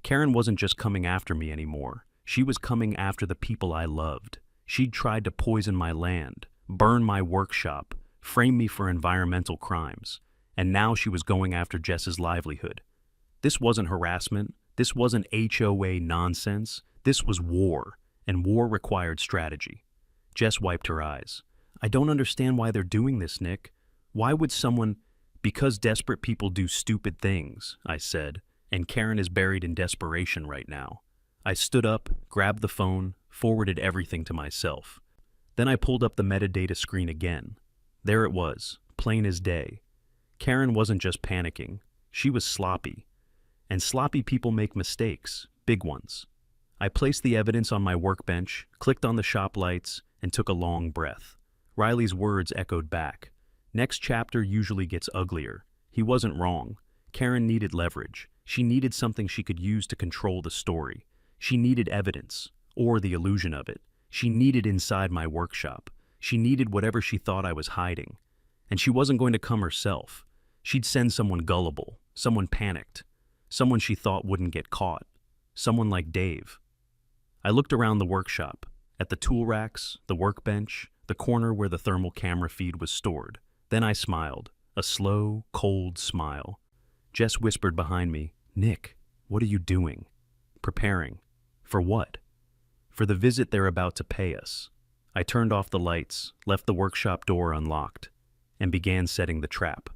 Karen wasn't just coming after me anymore. She was coming after the people I loved. She'd tried to poison my land, burn my workshop, frame me for environmental crimes. And now she was going after Jess's livelihood. This wasn't harassment. This wasn't HOA nonsense. This was war, and war required strategy. Jess wiped her eyes. "I don't understand why they're doing this, Nick. Why would someone—" "Because desperate people do stupid things," I said, "and Karen is buried in desperation right now." I stood up, grabbed the phone, forwarded everything to myself. Then I pulled up the metadata screen again. There it was, plain as day. Karen wasn't just panicking. She was sloppy. And sloppy people make mistakes, big ones. I placed the evidence on my workbench, clicked on the shop lights, and took a long breath. Riley's words echoed back. Next chapter usually gets uglier. He wasn't wrong. Karen needed leverage. She needed something she could use to control the story. She needed evidence, or the illusion of it. She needed inside my workshop. She needed whatever she thought I was hiding. And she wasn't going to come herself. She'd send someone gullible, someone panicked, someone she thought wouldn't get caught, someone like Dave. I looked around the workshop, at the tool racks, the workbench, the corner where the thermal camera feed was stored. Then I smiled, a slow, cold smile. Jess whispered behind me, "Nick, what are you doing?" "Preparing." "For what?" "For the visit they're about to pay us." I turned off the lights, left the workshop door unlocked, and began setting the trap.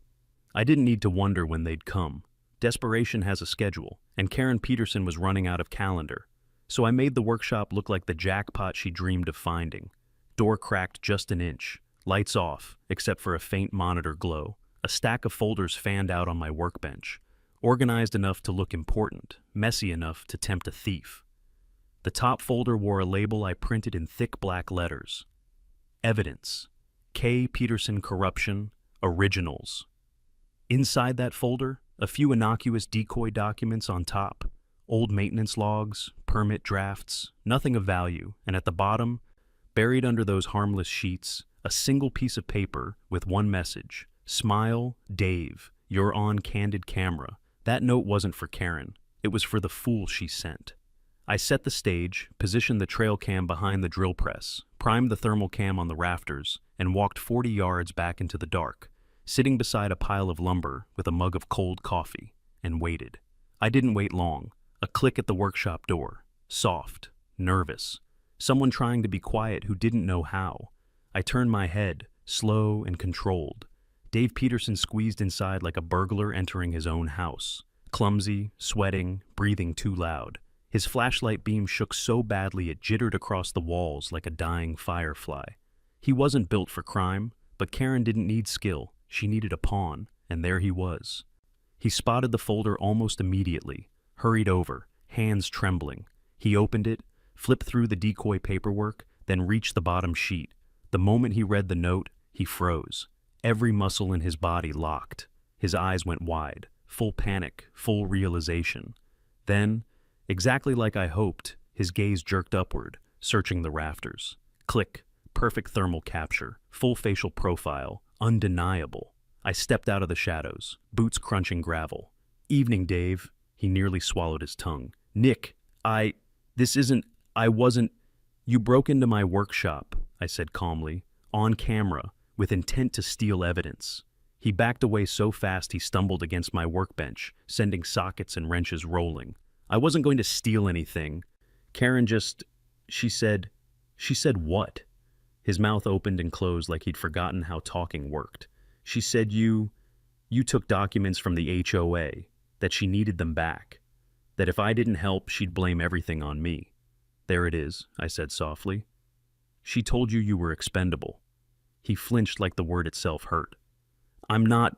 I didn't need to wonder when they'd come. Desperation has a schedule, and Karen Peterson was running out of calendar. So I made the workshop look like the jackpot she dreamed of finding. Door cracked just an inch, lights off, except for a faint monitor glow. A stack of folders fanned out on my workbench, organized enough to look important, messy enough to tempt a thief. The top folder wore a label I printed in thick black letters. Evidence. K. Peterson Corruption. Originals. Inside that folder, a few innocuous decoy documents on top. Old maintenance logs, permit drafts, nothing of value. And at the bottom, buried under those harmless sheets, a single piece of paper with one message. "Smile, Dave. You're on candid camera." That note wasn't for Karen. It was for the fool she sent. I set the stage, positioned the trail cam behind the drill press, primed the thermal cam on the rafters, and walked 40 yards back into the dark, sitting beside a pile of lumber with a mug of cold coffee, and waited. I didn't wait long. A click at the workshop door. Soft, nervous. Someone trying to be quiet who didn't know how. I turned my head, slow and controlled. Dave Peterson squeezed inside like a burglar entering his own house. Clumsy, sweating, breathing too loud. His flashlight beam shook so badly it jittered across the walls like a dying firefly. He wasn't built for crime, but Karen didn't need skill. She needed a pawn, and there he was. He spotted the folder almost immediately, hurried over, hands trembling. He opened it, flipped through the decoy paperwork, then reached the bottom sheet. The moment he read the note, he froze. Every muscle in his body locked. His eyes went wide, full panic, full realization. Then, exactly like I hoped, his gaze jerked upward, searching the rafters. Click, perfect thermal capture, full facial profile, undeniable. I stepped out of the shadows, boots crunching gravel. Evening, Dave. He nearly swallowed his tongue. Nick, I wasn't. You broke into my workshop, I said calmly, on camera, with intent to steal evidence. He backed away so fast he stumbled against my workbench, sending sockets and wrenches rolling. I wasn't going to steal anything. Karen she said what? His mouth opened and closed like he'd forgotten how talking worked. She said you took documents from the HOA, that she needed them back, that if I didn't help, she'd blame everything on me. There it is, I said softly. She told you were expendable. He flinched like the word itself hurt. I'm not.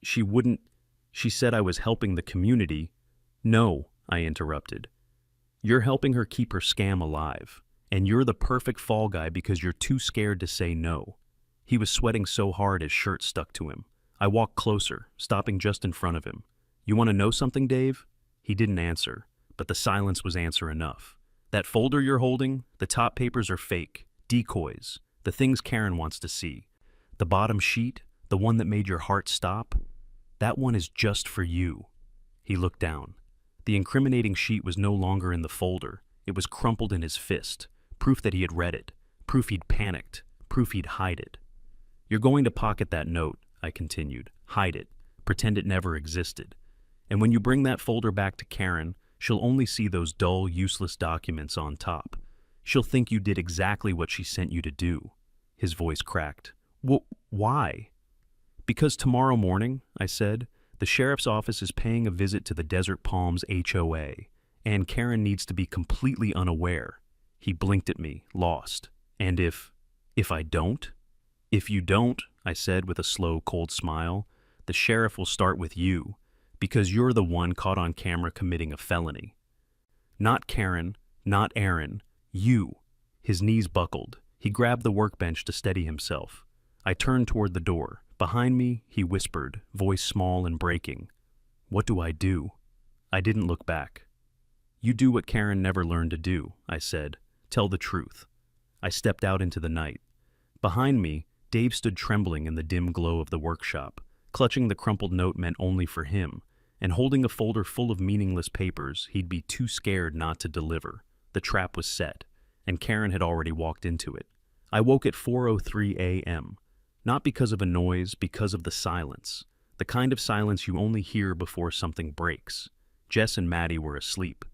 She said I was helping the community. No, I interrupted. You're helping her keep her scam alive, and you're the perfect fall guy because you're too scared to say no. He was sweating so hard his shirt stuck to him. I walked closer, stopping just in front of him. You want to know something, Dave? He didn't answer, but the silence was answer enough. That folder you're holding, the top papers are fake, decoys, the things Karen wants to see. The bottom sheet, the one that made your heart stop, that one is just for you. He looked down. The incriminating sheet was no longer in the folder. It was crumpled in his fist, proof that he had read it, proof he'd panicked, proof he'd hide it. You're going to pocket that note, I continued. Hide it. Pretend it never existed. And when you bring that folder back to Karen, she'll only see those dull, useless documents on top. She'll think you did exactly what she sent you to do. His voice cracked. Why? Because tomorrow morning, I said, the sheriff's office is paying a visit to the Desert Palms HOA, and Karen needs to be completely unaware. He blinked at me, lost. And if I don't? If you don't, I said with a slow, cold smile, the sheriff will start with you, because you're the one caught on camera committing a felony. Not Karen, not Aaron, you. His knees buckled. He grabbed the workbench to steady himself. I turned toward the door. Behind me, he whispered, voice small and breaking. What do I do? I didn't look back. You do what Karen never learned to do, I said. Tell the truth. I stepped out into the night. Behind me, Dave stood trembling in the dim glow of the workshop, clutching the crumpled note meant only for him, and holding a folder full of meaningless papers he'd be too scared not to deliver. The trap was set, and Karen had already walked into it. I woke at 4:03 a.m., not because of a noise, because of the silence, the kind of silence you only hear before something breaks. Jess and Maddie were asleep.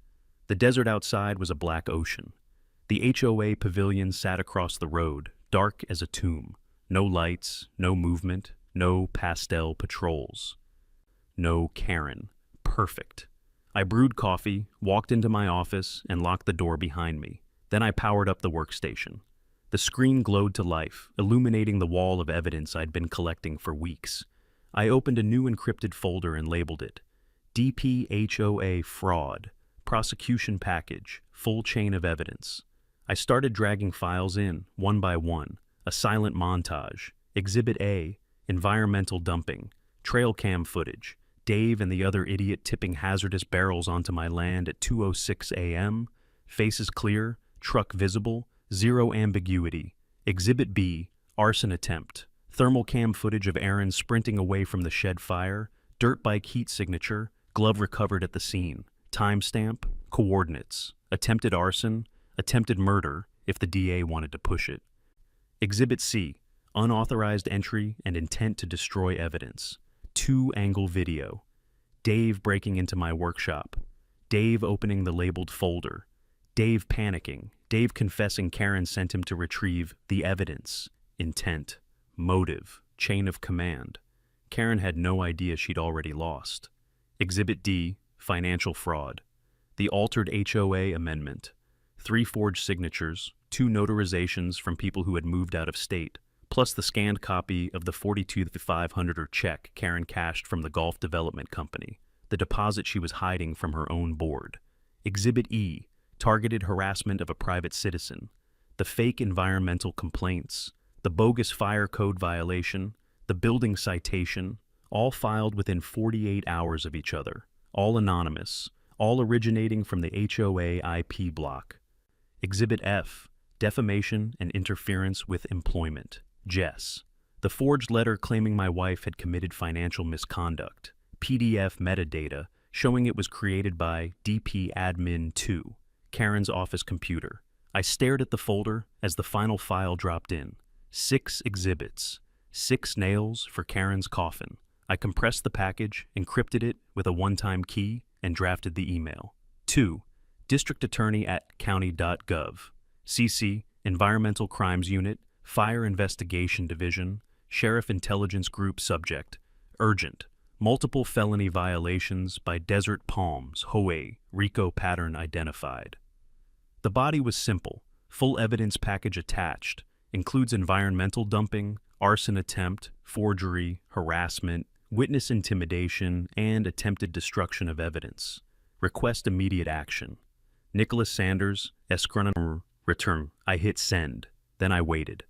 The desert outside was a black ocean. The HOA pavilion sat across the road, dark as a tomb. No lights, no movement, no pastel patrols. No Karen. Perfect. I brewed coffee, walked into my office, and locked the door behind me. Then I powered up the workstation. The screen glowed to life, illuminating the wall of evidence I'd been collecting for weeks. I opened a new encrypted folder and labeled it DPHOA Fraud, Prosecution Package, Full Chain of Evidence. I started dragging files in, one by one. A silent montage. Exhibit A, environmental dumping. Trail cam footage. Dave and the other idiot tipping hazardous barrels onto my land at 2:06 a.m. Faces clear, truck visible, zero ambiguity. Exhibit B, arson attempt. Thermal cam footage of Aaron sprinting away from the shed fire. Dirt bike heat signature. Glove recovered at the scene. Timestamp. Coordinates. Attempted arson. Attempted murder, if the DA wanted to push it. Exhibit C, unauthorized entry and intent to destroy evidence. 2-angle video. Dave breaking into my workshop. Dave opening the labeled folder. Dave panicking. Dave confessing Karen sent him to retrieve the evidence. Intent. Motive. Chain of command. Karen had no idea she'd already lost. Exhibit D, financial fraud. The altered HOA amendment. 3 forged signatures, 2 notarizations from people who had moved out of state, plus the scanned copy of the $42,500 check Karen cashed from the Golf Development Company, the deposit she was hiding from her own board. Exhibit E, targeted harassment of a private citizen, the fake environmental complaints, the bogus fire code violation, the building citation, all filed within 48 hours of each other, all anonymous, all originating from the HOA IP block. Exhibit F, defamation and interference with employment. Jess. The forged letter claiming my wife had committed financial misconduct. PDF metadata showing it was created by DP Admin 2, Karen's office computer. I stared at the folder as the final file dropped in. 6 exhibits. 6 nails for Karen's coffin. I compressed the package, encrypted it with a one-time key, and drafted the email. 2. District Attorney at county.gov. CC, Environmental Crimes Unit, Fire Investigation Division, Sheriff Intelligence Group Subject. Urgent. Multiple felony violations by Desert Palms, HOA, RICO pattern identified. The body was simple. Full evidence package attached. Includes environmental dumping, arson attempt, forgery, harassment, witness intimidation, and attempted destruction of evidence. Request immediate action. Nicholas Sanders, Escroner, return. I hit send. Then I waited.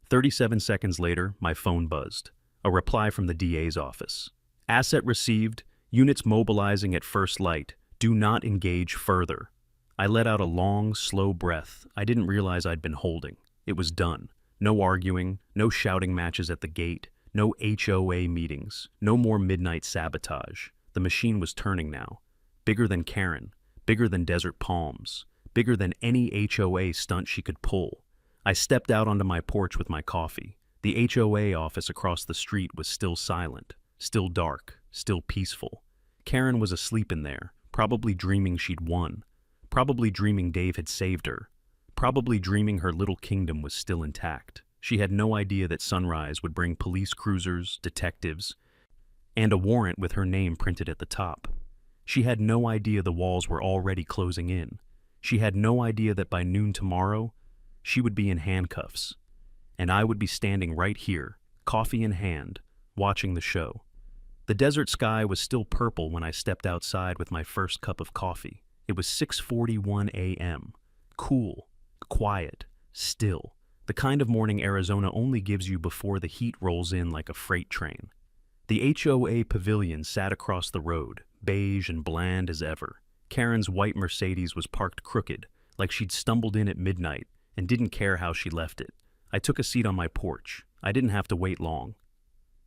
37 seconds later, my phone buzzed. A reply from the DA's office. Asset received. Units mobilizing at first light. Do not engage further. I let out a long, slow breath I didn't realize I'd been holding. It was done. No arguing, no shouting matches at the gate, no HOA meetings, no more midnight sabotage. The machine was turning now. Bigger than Karen, bigger than Desert Palms, bigger than any HOA stunt she could pull. I stepped out onto my porch with my coffee. The HOA office across the street was still silent, still dark, still peaceful. Karen was asleep in there, probably dreaming she'd won, probably dreaming Dave had saved her, probably dreaming her little kingdom was still intact. She had no idea that sunrise would bring police cruisers, detectives, and a warrant with her name printed at the top. She had no idea the walls were already closing in. She had no idea that by noon tomorrow, she would be in handcuffs, and I would be standing right here, coffee in hand, watching the show. The desert sky was still purple when I stepped outside with my first cup of coffee. It was 6:41 a.m. Cool, quiet, still. The kind of morning Arizona only gives you before the heat rolls in like a freight train. The HOA pavilion sat across the road, beige and bland as ever. Karen's white Mercedes was parked crooked, like she'd stumbled in at midnight and didn't care how she left it. I took a seat on my porch. I didn't have to wait long.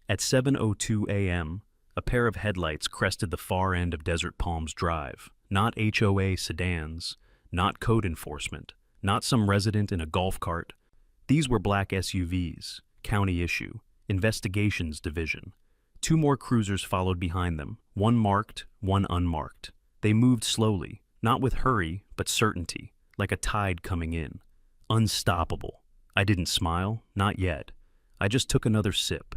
At 7:02 a.m., a pair of headlights crested the far end of Desert Palms Drive. Not HOA sedans, not code enforcement, not some resident in a golf cart. These were black SUVs, county issue, investigations division. 2 more cruisers followed behind them, one marked, one unmarked. They moved slowly, not with hurry, but certainty, like a tide coming in. Unstoppable. I didn't smile, not yet. I just took another sip.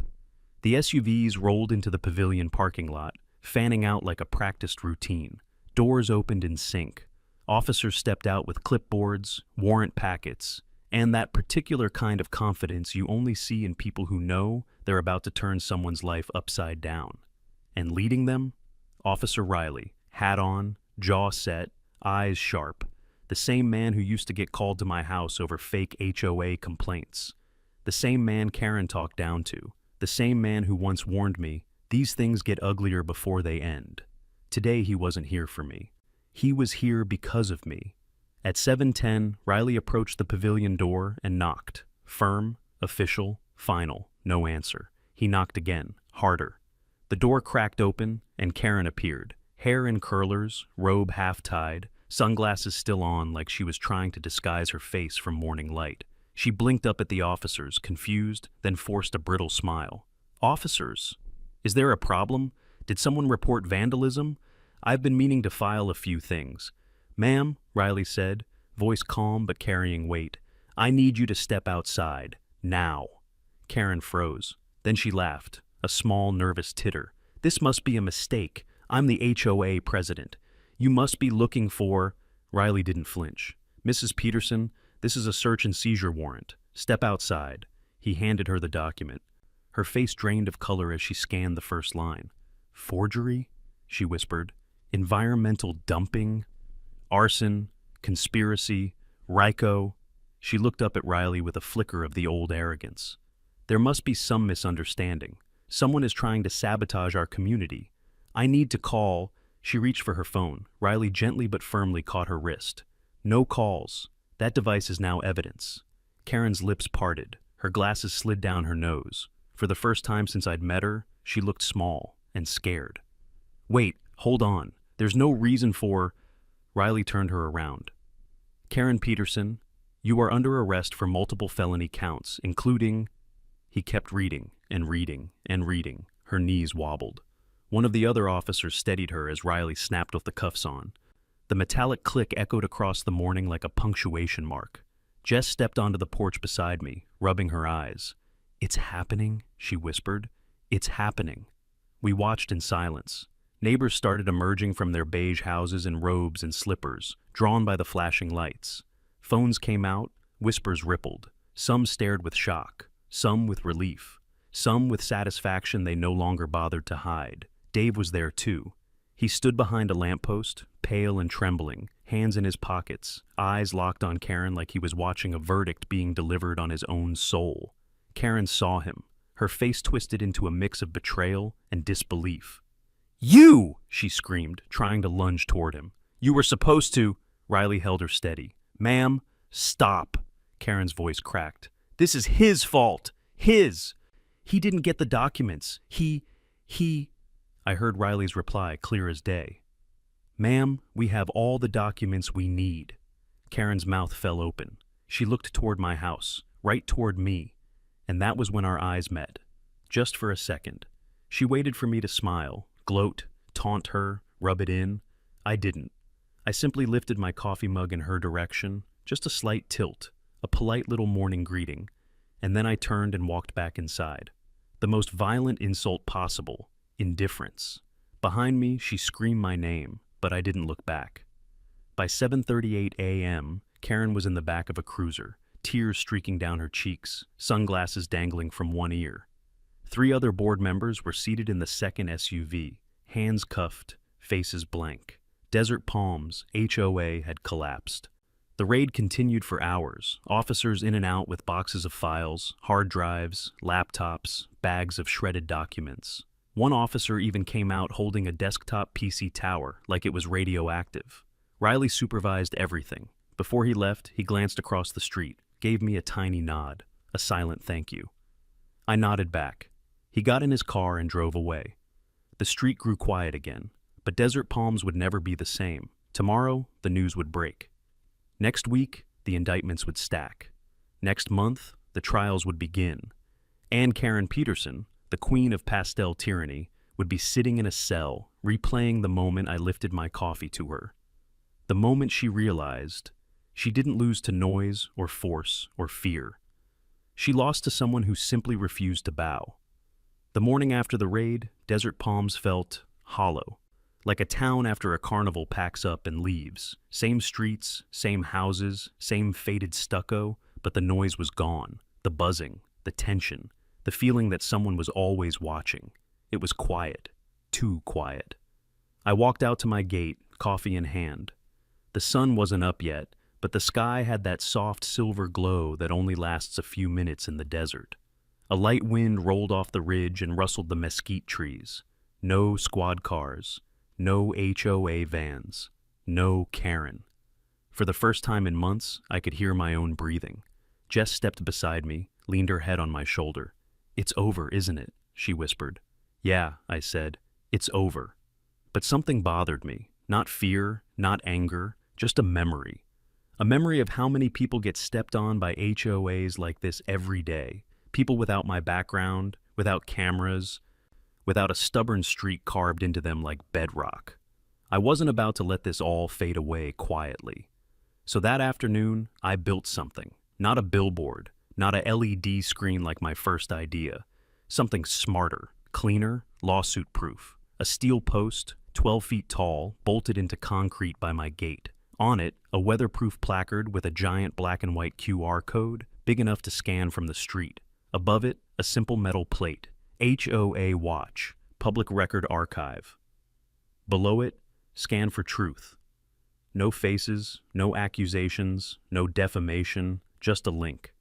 The SUVs rolled into the pavilion parking lot, fanning out like a practiced routine. Doors opened in sync. Officers stepped out with clipboards, warrant packets, and that particular kind of confidence you only see in people who know they're about to turn someone's life upside down. And leading them? Officer Riley, hat on, jaw set, eyes sharp. The same man who used to get called to my house over fake HOA complaints. The same man Karen talked down to. The same man who once warned me, these things get uglier before they end. Today he wasn't here for me. He was here because of me. At 7:10, Riley approached the pavilion door and knocked. Firm, official, final, no answer. He knocked again, harder. The door cracked open, and Karen appeared. Hair in curlers, robe half-tied, sunglasses still on like she was trying to disguise her face from morning light. She blinked up at the officers, confused, then forced a brittle smile. Officers? Is there a problem? Did someone report vandalism? I've been meaning to file a few things. Ma'am, Riley said, voice calm but carrying weight, I need you to step outside. Now. Karen froze. Then she laughed, a small, nervous titter. This must be a mistake. I'm the HOA president. You must be looking for... Riley didn't flinch. Mrs. Peterson, this is a search and seizure warrant. Step outside. He handed her the document. Her face drained of color as she scanned the first line. Forgery? She whispered. Environmental dumping? Arson? Conspiracy? RICO? She looked up at Riley with a flicker of the old arrogance. There must be some misunderstanding. Someone is trying to sabotage our community. I need to call... She reached for her phone. Riley gently but firmly caught her wrist. No calls. That device is now evidence. Karen's lips parted. Her glasses slid down her nose. For the first time since I'd met her, she looked small and scared. Wait, hold on. There's no reason for... Riley turned her around. Karen Peterson, you are under arrest for multiple felony counts, including... He kept reading and reading and reading. Her knees wobbled. One of the other officers steadied her as Riley snapped with the cuffs on. The metallic click echoed across the morning like a punctuation mark. Jess stepped onto the porch beside me, rubbing her eyes. It's happening, she whispered. It's happening. We watched in silence. Neighbors started emerging from their beige houses in robes and slippers, drawn by the flashing lights. Phones came out, whispers rippled. Some stared with shock, some with relief, some with satisfaction they no longer bothered to hide. Dave was there too. He stood behind a lamppost, pale and trembling, hands in his pockets, eyes locked on Karen like he was watching a verdict being delivered on his own soul. Karen saw him, her face twisted into a mix of betrayal and disbelief. You! She screamed, trying to lunge toward him. You were supposed to... Riley held her steady. Ma'am, stop. Karen's voice cracked. This is his fault. His. He didn't get the documents. He... I heard Riley's reply clear as day. Ma'am, we have all the documents we need. Karen's mouth fell open. She looked toward my house, right toward me, and that was when our eyes met. Just for a second. She waited for me to smile, gloat, taunt her, rub it in. I didn't. I simply lifted my coffee mug in her direction, just a slight tilt, a polite little morning greeting, and then I turned and walked back inside. The most violent insult possible. Indifference. Behind me, she screamed my name, but I didn't look back. By 7:38 a.m., Karen was in the back of a cruiser, tears streaking down her cheeks, sunglasses dangling from one ear. 3 other board members were seated in the second SUV, hands cuffed, faces blank. Desert Palms, HOA, had collapsed. The raid continued for hours, officers in and out with boxes of files, hard drives, laptops, bags of shredded documents. One officer even came out holding a desktop PC tower like it was radioactive. Riley supervised everything. Before he left, he glanced across the street, gave me a tiny nod, a silent thank you. I nodded back. He got in his car and drove away. The street grew quiet again, but Desert Palms would never be the same. Tomorrow, the news would break. Next week, the indictments would stack. Next month, the trials would begin. And Karen Peterson, the queen of pastel tyranny, would be sitting in a cell, replaying the moment I lifted my coffee to her. The moment she realized she didn't lose to noise or force or fear. She lost to someone who simply refused to bow. The morning after the raid, Desert Palms felt hollow, like a town after a carnival packs up and leaves. Same streets, same houses, same faded stucco, but the noise was gone, the buzzing, the tension. The feeling that someone was always watching. It was quiet. Too quiet. I walked out to my gate, coffee in hand. The sun wasn't up yet, but the sky had that soft silver glow that only lasts a few minutes in the desert. A light wind rolled off the ridge and rustled the mesquite trees. No squad cars. No HOA vans. No Karen. For the first time in months, I could hear my own breathing. Jess stepped beside me, leaned her head on my shoulder. It's over, isn't it? She whispered. Yeah, I said. It's over. But something bothered me. Not fear, not anger, just a memory. A memory of how many people get stepped on by HOAs like this every day. People without my background, without cameras, without a stubborn streak carved into them like bedrock. I wasn't about to let this all fade away quietly. So that afternoon, I built something. Not a billboard. Not a LED screen like my first idea. Something smarter, cleaner, lawsuit-proof. A steel post, 12 feet tall, bolted into concrete by my gate. On it, a weatherproof placard with a giant black and white QR code, big enough to scan from the street. Above it, a simple metal plate, HOA Watch, Public Record Archive. Below it, Scan for Truth. No faces, no accusations, no defamation, just a link.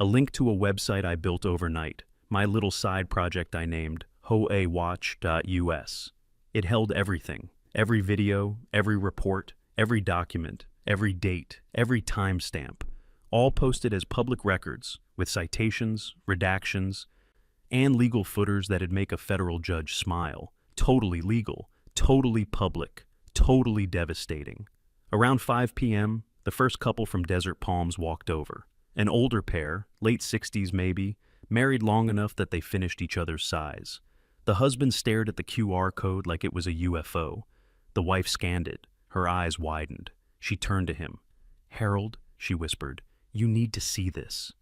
A link to a website I built overnight, my little side project I named HOAWatch.us. It held everything, every video, every report, every document, every date, every timestamp, all posted as public records with citations, redactions, and legal footers that'd make a federal judge smile. Totally legal, totally public, totally devastating. Around 5 p.m., the first couple from Desert Palms walked over. An older pair, late 60s maybe, married long enough that they finished each other's size. The husband stared at the QR code like it was a UFO. The wife scanned it. Her eyes widened. She turned to him. "Harold," she whispered, "you need to see this."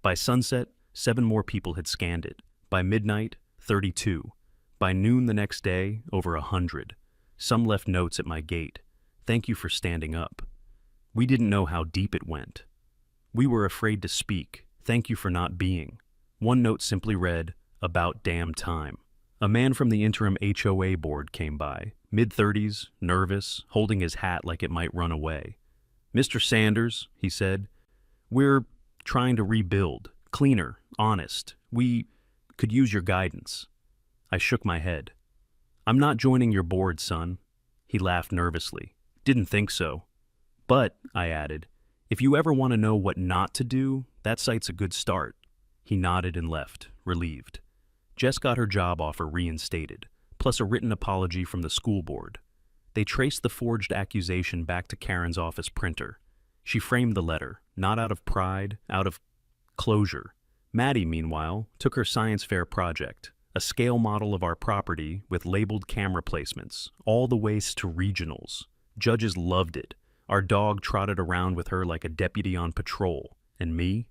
By sunset, 7 more people had scanned it. By midnight, 32. By noon the next day, over 100. Some left notes at my gate. "Thank you for standing up." We didn't know how deep it went. "We were afraid to speak. Thank you for not being." One note simply read, "About damn time." A man from the interim HOA board came by, mid-30s, nervous, holding his hat like it might run away. "Mr. Sanders," he said, "we're trying to rebuild, cleaner, honest. We could use your guidance." I shook my head. "I'm not joining your board, son." He laughed nervously. "Didn't think so. But," I added, "if you ever want to know what not to do, that site's a good start." He nodded and left, relieved. Jess got her job offer reinstated, plus a written apology from the school board. They traced the forged accusation back to Karen's office printer. She framed the letter, not out of pride, out of closure. Maddie, meanwhile, took her science fair project, a scale model of our property with labeled camera placements, all the ways to regionals. Judges loved it. Our dog trotted around with her like a deputy on patrol. And me?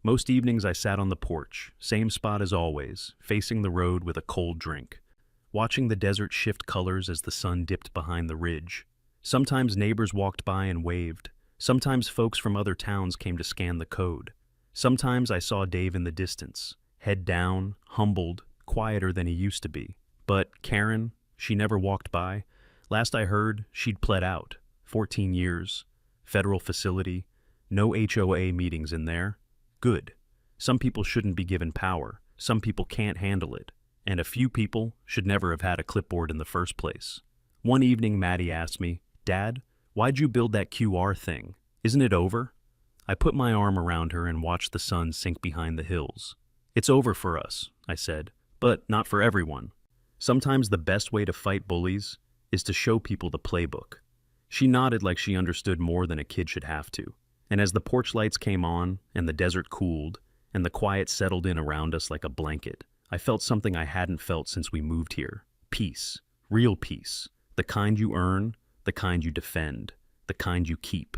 Most evenings I sat on the porch, same spot as always, facing the road with a cold drink, watching the desert shift colors as the sun dipped behind the ridge. Sometimes neighbors walked by and waved. Sometimes folks from other towns came to scan the code. Sometimes I saw Dave in the distance, head down, humbled, quieter than he used to be. But Karen, she never walked by. Last I heard, she'd pled out. 14 years. Federal facility. No HOA meetings in there. Good. Some people shouldn't be given power. Some people can't handle it. And a few people should never have had a clipboard in the first place. One evening, Maddie asked me, "Dad, why'd you build that QR thing? Isn't it over?" I put my arm around her and watched the sun sink behind the hills. "It's over for us," I said, "but not for everyone. Sometimes the best way to fight bullies is to show people the playbook." She nodded like she understood more than a kid should have to. And as the porch lights came on, and the desert cooled, and the quiet settled in around us like a blanket, I felt something I hadn't felt since we moved here. Peace. Real peace. The kind you earn, the kind you defend, the kind you keep.